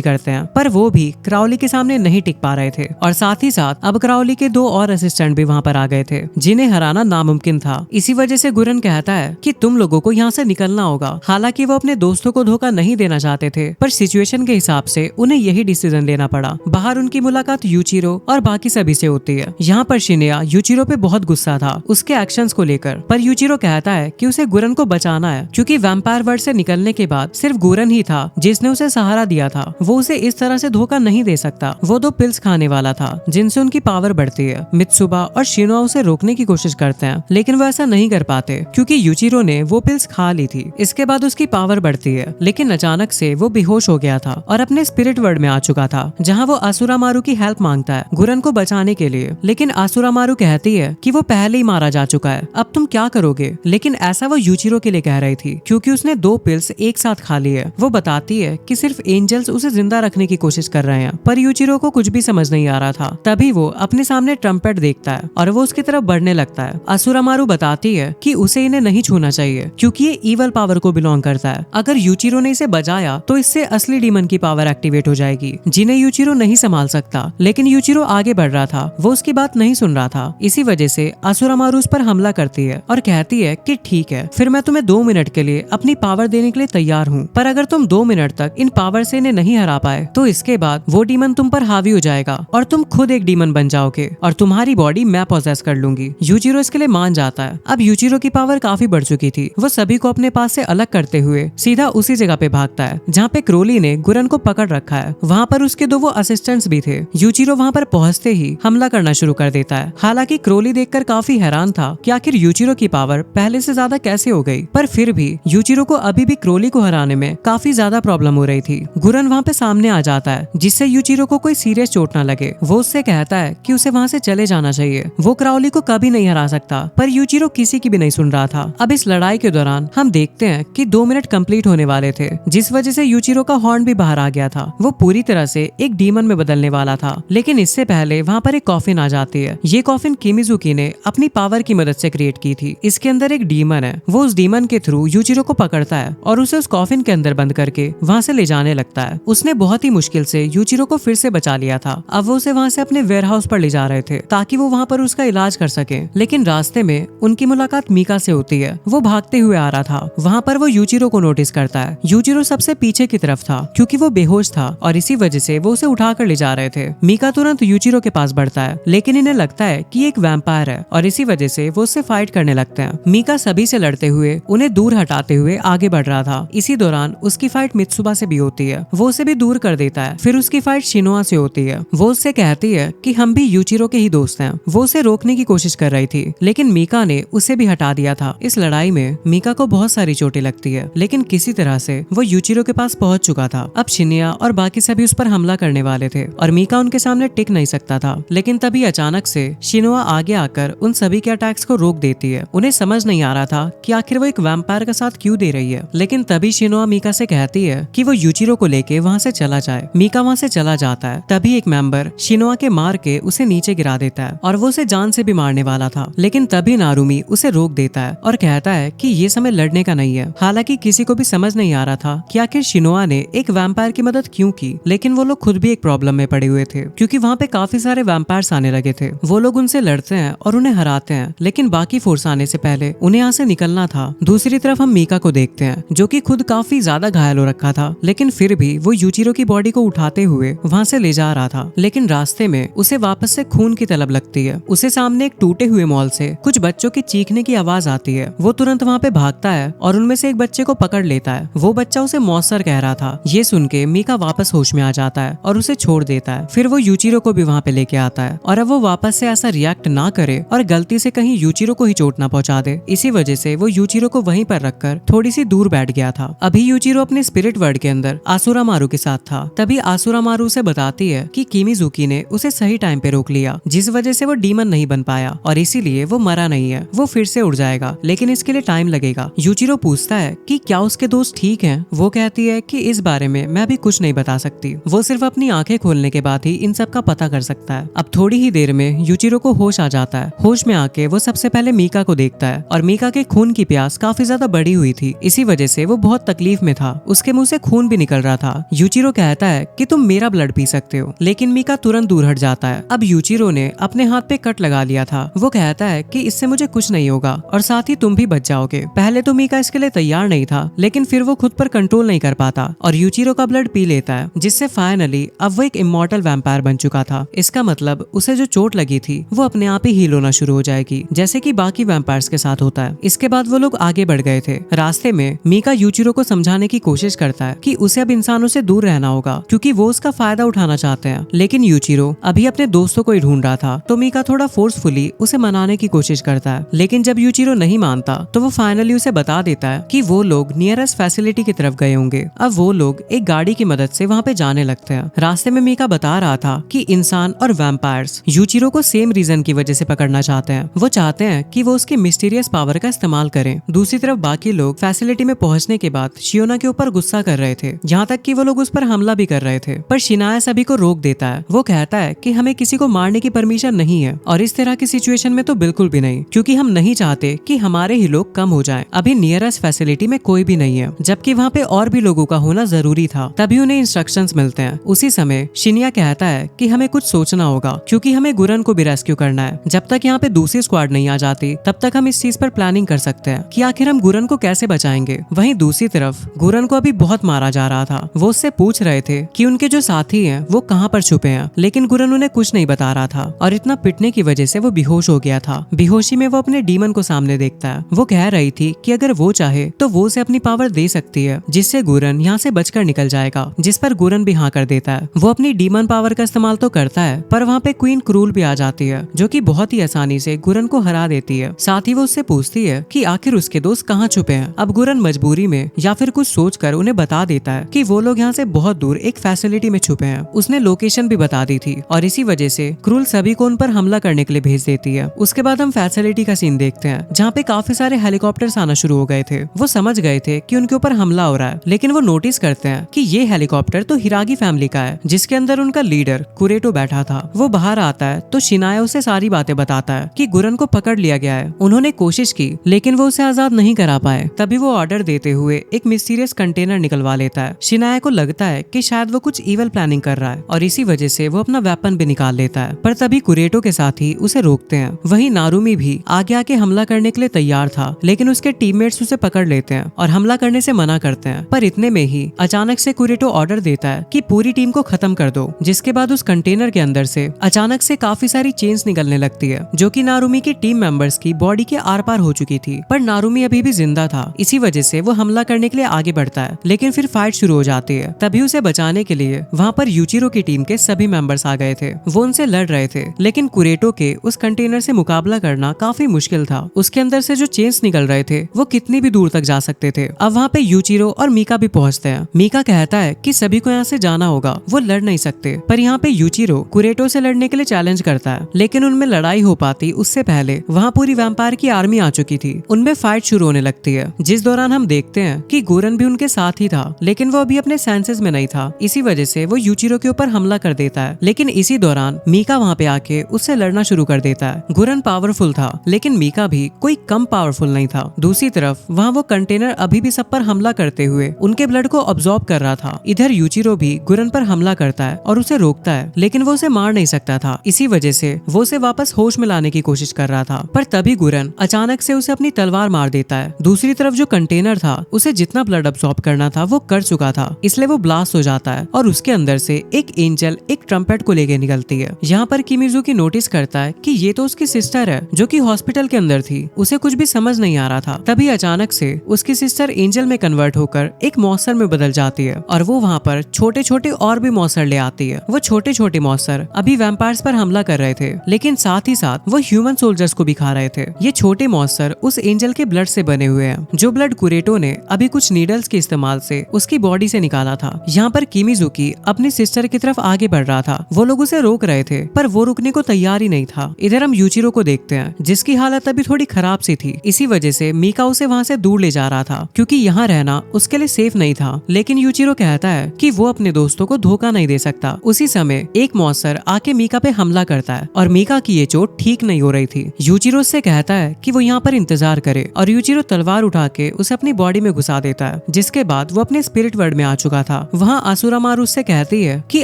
करते हैं, पर वो भी क्राउली के सामने नहीं टिक पा रहे थे। और साथ ही साथ अब क्राउली के 2 और असिस्टेंट भी वहाँ पर आ गए थे, जिन्हें हराना नामुमकिन था। इसी वजह से गुरन कहता है कि तुम लोगों को यहाँ से निकलना होगा। हालांकि वो अपने दोस्तों को धोखा नहीं देना चाहते थे, पर सिचुएशन के हिसाब से उन्हें यही डिसीजन लेना पड़ा। बाहर उनकी मुलाकात यूचिरो और बाकी सभी से होती है। यहाँ पर शिन्या यूचिरो पे बहुत गुस्सा था उसके एक्शंस को लेकर, पर यूचिरो कहता है कि उसे गुरन को बचाना है, क्योंकि वैम्पायर वर्ल्ड से निकलने के बाद सिर्फ गुरन ही था जिसने उसे सहारा दिया था। वो उसे इस तरह से धोखा नहीं दे सकता। वो 2 पिल्स खाने वाला था जिनसे उनकी पावर बढ़ती है। मित्सुबा और शिनोआ उसे रोकने की कोशिश करते हैं, लेकिन वो ऐसा नहीं कर पाते क्योंकि यूचिरो ने वो पिल्स खा ली थी। इसके बाद उसकी पावर बढ़ती है, लेकिन अचानक से वो बेहोश हो गया था और अपने स्पिरिट वर्ल्ड में आ चुका था, जहाँ वो आसुरामारू की हेल्प मांगता है गुरन को बचाने के लिए। लेकिन आसुरामारू कहती है कि वो पहले ही मारा जा चुका है, अब तुम क्या करोगे। लेकिन ऐसा वो यूचिरो के लिए कह रही थी क्योंकि उसने 2 पिल्स एक साथ खा ली है। वो बताती है कि सिर्फ एंजल्स उसे जिंदा रखने की कोशिश कर रहे हैं, पर यूचिरो को कुछ भी समझ नहीं आ रहा था। तभी वो अपने सामने ट्रम्पेट देखता है और वो उसकी तरफ बढ़ने लगता है। आसुरामारू बताती है कि उसे इन्हें नहीं छूना चाहिए क्योंकि ये ईवल पावर को बिलोंग करता है। अगर यूचिरो ने इसे बजाया तो इससे असली डीमन की पावर एक्टिवेट हो जाएगी, जिन्हें यूचिरो नहीं संभाल सकता। लेकिन यूचिरो आगे बढ़ रहा था, वो उसकी बात नहीं सुन रहा था। इसी वजह से आसुरामारू उस पर हमला करती है और कहती है कि ठीक है, फिर मैं तुम्हें 2 मिनट के लिए अपनी पावर देने के लिए तैयार हूँ, पर अगर तुम 2 मिनट तक इन पावर से इन्हें नहीं हरा पाए तो इसके बाद वो डीमन तुम पर हावी हो जाएगा और तुम खुद एक डीमन बन जाओगे और तुम्हारी बॉडी मैं पोजेस कर लूंगी। यूचिरो इसके लिए मान जाता है। अब यूचिरो की पावर काफी बढ़ चुकी थी। वो सभी को अपने पास से अलग करते हुए सीधा उसी जगह पे भागता है जहाँ पे क्रोली ने गुरन को पकड़ रखा है। वहाँ पर उसके 2 वो असिस्टेंट्स भी थे। यूचिरो वहाँ पर पहुँचते ही हमला करना शुरू कर देता है। हालांकि क्रोली देखकर काफी हैरान था कि आखिर यूचिरो की पावर पहले से ज्यादा कैसे हो गई, पर फिर भी यूचिरो को अभी भी क्रोली को हराने में काफी ज्यादा प्रॉब्लम हो रही थी। गुरन वहाँ पे सामने आ जाता है जिससे यूचिरो को कोई सीरियस चोट ना लगे। वो उससे कहता है कि उसे वहाँ से चले जाना चाहिए, वो क्राउली को कभी नहीं हरा सकता, पर यूचिरो किसी की भी नहीं सुन रहा था। अब इस लड़ाई के दौरान हम देखते हैं कि 2 मिनट कंप्लीट होने वाले थे, जिस वजह से यूचिरो का हॉर्न भी बाहर आ गया था। वो पूरी तरह से एक डीमन में बदलने वाला था, लेकिन इससे पहले वहाँ पर एक कॉफिन आ जाती है। ये कॉफिन किमिजुकी ने अपनी पावर की मदद से क्रिएट की थी। इसके अंदर एक डीमन है। वो उस डीमन के थ्रू यूचिरो को पकड़ता है और उसे उस कॉफिन के अंदर बंद करके वहाँ से ले जाने लगता है। उसने बहुत ही मुश्किल से यूचिरो को फिर से बचा लिया था। अब वो उसे वहाँ से अपने वेयरहाउस पर ले जा रहे थे ताकि वो वहाँ पर उसका इलाज कर सके। लेकिन रास्ते में उनकी मुलाकात मीका से होती है। वो भागते हुए आ रहा था। वहाँ पर वो यूचिरो को नोटिस करता है। यूचिरो सबसे पीछे की तरफ था क्योंकि वो बेहोश था और इसी वजह से वो उसे उठाकर ले जा रहे थे। मीका तुरंत यूचिरो के पास बढ़ता है, लेकिन इन्हें लगता है कि एक वैम्पायर है और इसी वजह से वो उससे फाइट करने लगते हैं। मीका सभी से लड़ते हुए उन्हें दूर हटाते हुए आगे बढ़ रहा था। इसी दौरान उसकी फाइट मित्सुबा से भी होती है। वो उसे भी दूर कर देता है। फिर उसकी फाइट शिनोआ से होती है। वो उससे कहती है कि हम भी यूचिरो के ही दोस्त हैं। वो उसे रोकने की कोशिश कर रही थी, लेकिन मीका ने उसे भी हटा दिया था। इस लड़ाई में मीका को बहुत सारी चोटें लगती है, लेकिन किसी तरह से वो यूचिरो के पास पहुंच चुका था। अब शिन्या और बाकी सभी उस पर हमला करने वाले थे और मीका उनके सामने टिक नहीं सकता था। लेकिन तभी अचानक से शिनोआ आगे आकर उन सभी के अटैक्स को रोक देती है। उन्हें समझ नहीं आ रहा था कि आखिर वो एक वैम्पायर का साथ क्यों दे रही है। लेकिन तभी शिनोआ मीका से कहती है कि वो यूचिरो को लेके वहाँ से चला जाए। मीका वहाँ से चला जाता है। तभी एक मेंबर शिनोआ के मार के उसे नीचे गिरा देता है और वो उसे जान से भी मारने वाला था। लेकिन तभी नारुमी उसे रोक देता है और कहता है कि ये समय लड़ने का नहीं है। हालांकि किसी को भी समझ नहीं आ रहा था कि आखिर शिनोआ ने एक वैम्पायर की मदद क्यों की। लेकिन वो लोग खुद भी एक प्रॉब्लम में पड़े हुए थे क्योंकि वहाँ पे काफी सारे वैम्पायर्स आने लगे थे। वो लोग उनसे लड़ते हैं और उन्हें हराते हैं, लेकिन बाकी फोर्स आने से पहले उन्हें यहाँ से निकलना था। दूसरी तरफ हम मीका को देखते हैं जो कि खुद काफी ज्यादा घायल हो रखा था, लेकिन फिर भी वो यूचिरो की बॉडी को उठाते हुए वहाँ से ले जा रहा था। लेकिन रास्ते में उसे वापस से खून की तलब लगती है। उसे सामने एक टूटे हुए मॉल से कुछ बच्चों की चीखने की आवाज आती है। वो तुरंत वहाँ पे भागता है और उनमें से एक बच्चे को पकड़ लेता है। वो बच्चा उसे मौसर कह रहा था। ये सुन के मीका वापस होश में आ जाता है और उसे छोड़ देता है। फिर वो यूचिरो को भी वहाँ पे लेके आता है और अब वो वापस से ऐसा रिएक्ट ना करे और गलती से कहीं यूचिरो को ही चोट ना पहुंचा दे। इसी वजह से वो यूचिरो को वहीं पर रखकर थोड़ी सी दूर बैठ गया था। अभी यूचिरो अपने स्पिरिट वर्ल्ड के अंदर आसुरामारू के साथ था। तभी आसुरामारू उसे बताती है कि किमिजुकी ने उसे सही टाइम पे रोक लिया, जिस वजह से वो डीमन नहीं बन पाया और इसीलिए वो मरा नहीं है। वो फिर से उड़ जाएगा, लेकिन इसके लिए टाइम लगेगा। यूचिरो पूछता है कि क्या उसके दोस्त ठीक हैं? वो कहती है कि इस बारे में मैं भी कुछ नहीं बता सकती। वो सिर्फ अपनी आंखें खोलने के बाद ही इन सब का पता कर सकता है। अब थोड़ी ही देर में में यूचिरो को होश आ जाता है। होश में आके वो सबसे पहले मीका को देखता है और मीका के खून की प्यास काफी ज्यादा बढ़ी हुई थी। इसी वजह से वो बहुत तकलीफ में था, उसके मुंह से खून भी निकल रहा था। यूचिरो कहता है कि तुम मेरा ब्लड पी सकते हो, लेकिन मीका तुरंत दूर हट जाता है। अब यूचिरो ने अपने हाथ पे कट लगा लिया था। वो कहता है कि इससे मुझे कुछ नहीं होगा और साथ ही तुम भी बच जाओगे। पहले तो मीका इसके लिए तैयार नहीं था, लेकिन फिर वो खुद पर कंट्रोल नहीं कर पाता और यूचिरो का ब्लड पी लेता है, जिससे फाइनली अब वो एक इमॉर्टल वैम्पायर बन चुका था। इसका मतलब उसे जो चोट लगी थी वो अपने आप ही हील होना शुरू हो जाएगी, जैसे कि बाकी वैम्पायर्स के साथ होता है। इसके बाद वो लोग आगे बढ़ गए थे। रास्ते में मीका यूचिरो को समझाने की कोशिश करता है कि उसे अब इंसानों से दूर रहना होगा, क्योंकि वो उसका फायदा उठाना चाहते हैं। लेकिन यूचिरो अभी अपने दोस्तों को ही ढूंढ रहा था, तो मीका थोड़ा फोर्सफुली उसे मनाने की कोशिश करता है। लेकिन जब यूचिरो नहीं मानता तो वो फाइनली उसे बता देता है कि वो लोग नियरेस्ट फैसिलिटी की तरफ गए होंगे। अब वो लोग एक गाड़ी की मदद से वहाँ पे जाने लगते हैं। रास्ते में मीका बता रहा था कि इंसान और वैम्पायर्स यूचिरो को सेम रीजन की वजह से पकड़ना चाहते हैं। वो चाहते हैं कि वो उसकी मिस्टीरियस पावर का इस्तेमाल करें। दूसरी तरफ बाकी लोग फैसिलिटी में पहुंचने के बाद शियोना के ऊपर गुस्सा कर रहे थे, यहाँ तक कि वो लोग उस पर हमला भी कर रहे थे। पर शिनाया सभी को रोक देता है। वो कहता है कि हमें किसी को मारने की परमिशन नहीं है और इस तरह की सिचुएशन में तो बिल्कुल भी नहीं, क्योंकि हम नहीं चाहते कि हमारे ही लोग कम हो जाएं। अभी नियरेस्ट फैसिलिटी में कोई भी नहीं है, जबकि वहाँ पे और भी लोगों का होना जरूरी था। तभी उन्हें इंस्ट्रक्शंस मिलते हैं। उसी समय शिनिया कहता है कि हमें कुछ सोचना होगा, क्योंकि हमें गुरन को भी रेस्क्यू करना है। जब तक यहाँ पे दूसरी स्क्वाड नहीं आ जाती तब तक हम इस चीज पर प्लानिंग कर सकते हैं कि आखिर हम गुरन को कैसे बचाएंगे। वहीं दूसरी तरफ गुरन को अभी बहुत मारा जा रहा था। वो उससे पूछ रहे थे कि उनके जो साथी हैं वो कहाँ पर छुपे हैं, लेकिन गुरन उन्हें कुछ नहीं बता रहा था और इतना पिटने की वजह से वो बेहोश हो गया था। बेहोशी में वो अपने डीमन को सामने देखता है। वो कह रही थी कि अगर वो चाहे तो वो उसे अपनी पावर दे सकती है, जिससे गुरन यहाँ से बचकर निकल जाएगा, जिस पर गुरन भी हाँ कर देता है। वो अपनी डीमन पावर का इस्तेमाल तो करता है, पर वहाँ पे क्वीन क्रूल भी आ जाती है, जो कि बहुत ही आसानी से गुरन को हरा देती है। साथ ही वो उससे पूछती है कि आखिर उसके दोस्त कहाँ छुपे हैं। अब गुरन मजबूरी में या फिर कुछ सोचकर उन्हें बता देता है कि वो लोग यहाँ से बहुत दूर एक फैसिलिटी में छुपे हैं। उसने लोकेशन भी बता दी थी और इसी वजह से क्रूल सभी को उन पर हमला करने के लिए भेज देती है। उसके बाद हम फैसिलिटी का सीन देखते हैं, जहाँ पे काफी सारे हेलीकॉप्टर्स आना शुरू हो गए थे। वो समझ गए थे कि उनके ऊपर हमला हो रहा है, लेकिन वो नोटिस करते हैं कि ये हेलीकॉप्टर तो हिरागी फैमिली का है, जिसके अंदर उनका लीडर कुरेटो बैठा था। वो बाहर आता है तो शिनाया उसे सारी बातें बताता है कि गुरन को पकड़ लिया गया है। उन्होंने कोशिश की लेकिन वो उसे आजाद नहीं करा पाए। तभी वो ऑर्डर देते हुए एक मिस्टीरियस कंटेनर निकलवा लेता है। शिनाया को लगता है कि शायद वो कुछ इवल प्लानिंग कर रहा है और इसी वजह से वो अपना वेपन भी निकाल लेता है, पर तभी कुरेटो के साथी उसे रोकते हैं। वहीं नारुमी भी आगे आके हमला करने के लिए तैयार था, लेकिन उसके टीममेट्स उसे पकड़ लेते हैं और हमला करने से मना करते हैं। पर इतने में ही अचानक से कुरेटो ऑर्डर देता है कि पूरी टीम को खत्म कर दो, जिसके बाद उस कंटेनर के अंदर से अचानक से काफी सारी चेन्स निकलने लगती है, जो कि नारुमी की टीम मेंबर्स की बॉडी के आर पार हो चुकी थी। पर नारुमी अभी भी जिंदा था, इसी वजह से वो हमला करने के लिए आगे बढ़ता है, लेकिन फिर फाइट शुरू हो जाती है। तभी उसे बचाने के लिए वहाँ पर यूचिरो की टीम के सभी मेंबर्स आ गए थे। वो उनसे लड़ रहे थे, लेकिन कुरेटो के उस कंटेनर से मुकाबला करना काफी मुश्किल था। उसके अंदर से जो चेन्स निकल रहे थे वो कितनी भी दूर तक जा सकते थे। अब वहाँ पे यूचिरो और मीका भी पहुँचते हैं। मीका कहता है कि सभी को यहाँ से जाना होगा, वो लड़ नहीं सकते। पर यहाँ पे यूचिरो कुरेटो से लड़ने के लिए चैलेंज करता है, लेकिन उनमें लड़ाई हो पाती उससे पहले वहाँ पूरी वैम्पायर की आर्मी आ चुकी थी। उनमें फाइट शुरू होने लगती है, जिस दौरान हम देखते हैं कि गुरन भी उनके साथ ही था, लेकिन वो अभी अपने सेंसेस में नहीं था। इसी वजह से वो यूचिरो के ऊपर हमला कर देता है, लेकिन इसी दौरान मीका वहाँ पे आके उससे लड़ना शुरू कर देता है। गुरन पावरफुल था, लेकिन मीका भी कोई कम पावरफुल नहीं था। दूसरी तरफ वहाँ वो कंटेनर अभी भी सब पर हमला करते हुए उनके ब्लड को अब्सॉर्ब कर रहा था। इधर यूचिरो भी गुरन पर हमला करता है और उसे रोकता है, लेकिन वो उसे मार नहीं सकता था। इसी वजह से वो उसे वापस होश में लाने की कोशिश कर रहा था, पर तभी गुरन अचानक से उसे अपनी तलवार मार देता है। दूसरी तरफ जो कंटेनर था उसे जितना ब्लड अब्सॉर्ब करना था वो कर चुका था, इसलिए वो ब्लास्ट हो जाता है और उसके अंदर से एक एंजल एक ट्रम्पेट को लेके निकलती है। यहाँ पर किमिजुकी नोटिस करता है कि ये तो उसकी सिस्टर है, जो कि हॉस्पिटल के अंदर थी। उसे कुछ भी समझ नहीं आ रहा था। तभी अचानक से उसकी सिस्टर एंजल में कन्वर्ट होकर एक मॉन्स्टर में बदल जाती है और वो वहाँ पर छोटे छोटे और भी मॉन्स्टर ले आती है। वो छोटे छोटे मॉन्स्टर अभी वैम्पायर्स पर हमला कर रहे थे, लेकिन साथ ही साथ वो ह्यूमन सोल्जर्स को भी खा रहे थे। ये छोटे मॉन्स्टर उस एंजल के ब्लड से बने हुए हैं, जो ब्लड कुरेटो ने अभी कुछ नीडल्स के इस्तेमाल से उसकी बॉडी से निकाला था। यहाँ पर किमिजुकी अपनी सिस्टर की तरफ आगे बढ़ रहा था। वो लोग उसे रोक रहे थे, पर वो रुकने को तैयार ही नहीं था। इधर हम यूचिरो को देखते हैं, जिसकी हालत अभी थोड़ी खराब सी थी। इसी वजह से मीका उसे वहाँ से दूर ले जा रहा था, क्योंकि यहाँ रहना उसके लिए सेफ नहीं था। लेकिन यूचिरो कहता है कि वो अपने दोस्तों को धोखा नहीं दे सकता। उसी समय एक मॉन्स्टर आके मीका पे हमला करता है और मीका की ये चोट ठीक नहीं हो रही थी। यूजिरो उससे कहता है कि वो यहाँ पर इंतजार करे और यूजिरो तलवार उठा के उसे अपनी बॉडी में घुसा देता है, जिसके बाद वो अपने स्पिरिट वर्ल्ड में आ चुका था। वहाँ असुरामारू उससे कहती है कि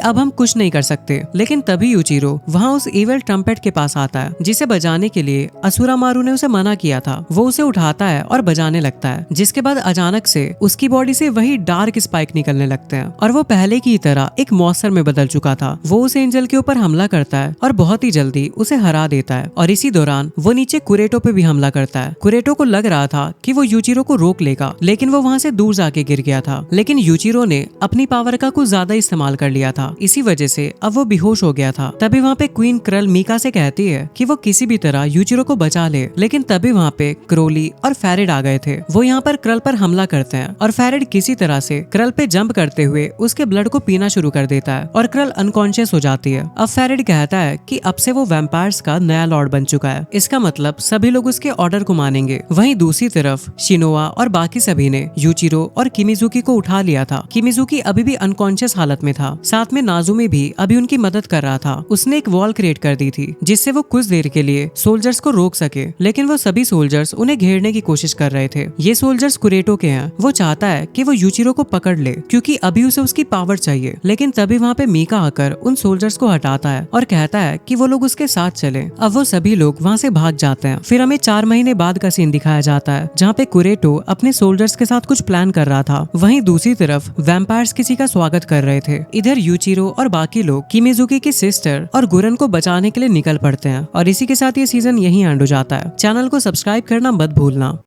अब हम कुछ नहीं कर सकते, लेकिन तभी यूजिरो वहाँ उस इविल ट्रम्पेट के पास आता है जिसे बजाने के लिए असुरामारू ने उसे मना किया था। वो उसे उठाता है और बजाने लगता है, जिसके बाद अचानक से उसकी बॉडी से वही डार्क स्पाइक निकलने लगते हैं और वो पहले की तरह एक मॉन्स्टर में बदल चुका था। वो उस एंजल के ऊपर हमला करता है और बहुत ही जल्दी उसे हरा देता है और इसी दौरान वो नीचे कुरेटो पे भी हमला करता है। कुरेटो को लग रहा था कि वो यूजिरो को रोक लेगा, लेकिन वो वहाँ से दूर जाके गिर गया था। लेकिन यूजिरो ने अपनी पावर का कुछ ज्यादा इस्तेमाल कर लिया था, इसी वजह से अब वो बेहोश हो गया था। तभी वहाँ पे क्वीन क्रल मीका से कहती है कि वो किसी भी तरह यूजिरो को बचा ले, लेकिन तभी वहाँ पे क्रोली और फेरिड आ गए थे। वो यहाँ पर क्रल पर हमला करते हैं और फेरिड किसी तरह से क्रल पे जंप करते हुए उसके ब्लड को पीना शुरू कर देता है और क्रल अनकॉन्शियस हो जाती है। अब फेरिड कहता है कि अब से वो वैम्पायर्स का नया लॉर्ड बन चुका है, इसका मतलब सभी लोग उसके ऑर्डर को मानेंगे। वहीं दूसरी तरफ शिनोआ और बाकी सभी ने यूजिरो और किमिजुकी को उठा लिया था। किमिजुकी अभी भी अनकॉन्शियस हालत में था, साथ में नाजुमी भी अभी उनकी मदद कर रहा था। उसने एक वॉल क्रिएट कर दी थी जिससे वो कुछ देर के लिए सोल्जर्स को रोक सके, लेकिन वो सभी सोल्जर्स उन्हें घेरने की कोशिश कर रहे थे। ये सोल्जर्स कुरेटो के हैं। वो चाहता है कि वो यूजिरो को पकड़ ले क्योंकि अभी उसे उसकी पावर चाहिए, लेकिन तभी वहाँ पे मीका आकर उन सोल्जर्स को हटाता है और कहता है कि वो लोग उसके साथ चले। अब वो सभी लोग वहाँ से भाग जाते हैं। फिर हमें 4 महीने बाद का सीन दिखाया जाता है जहाँ पे कुरेटो अपने सोल्जर्स के साथ कुछ प्लान कर रहा था। वहीं दूसरी तरफ वैम्पायर्स किसी का स्वागत कर रहे थे। इधर यूजिरो और बाकी लोग किमिजुकी की सिस्टर और गुरन को बचाने के लिए निकल पड़ते हैं और इसी के साथ ये सीजन यहीं एंड हो जाता है। चैनल को सब्सक्राइब करना मत भूलना।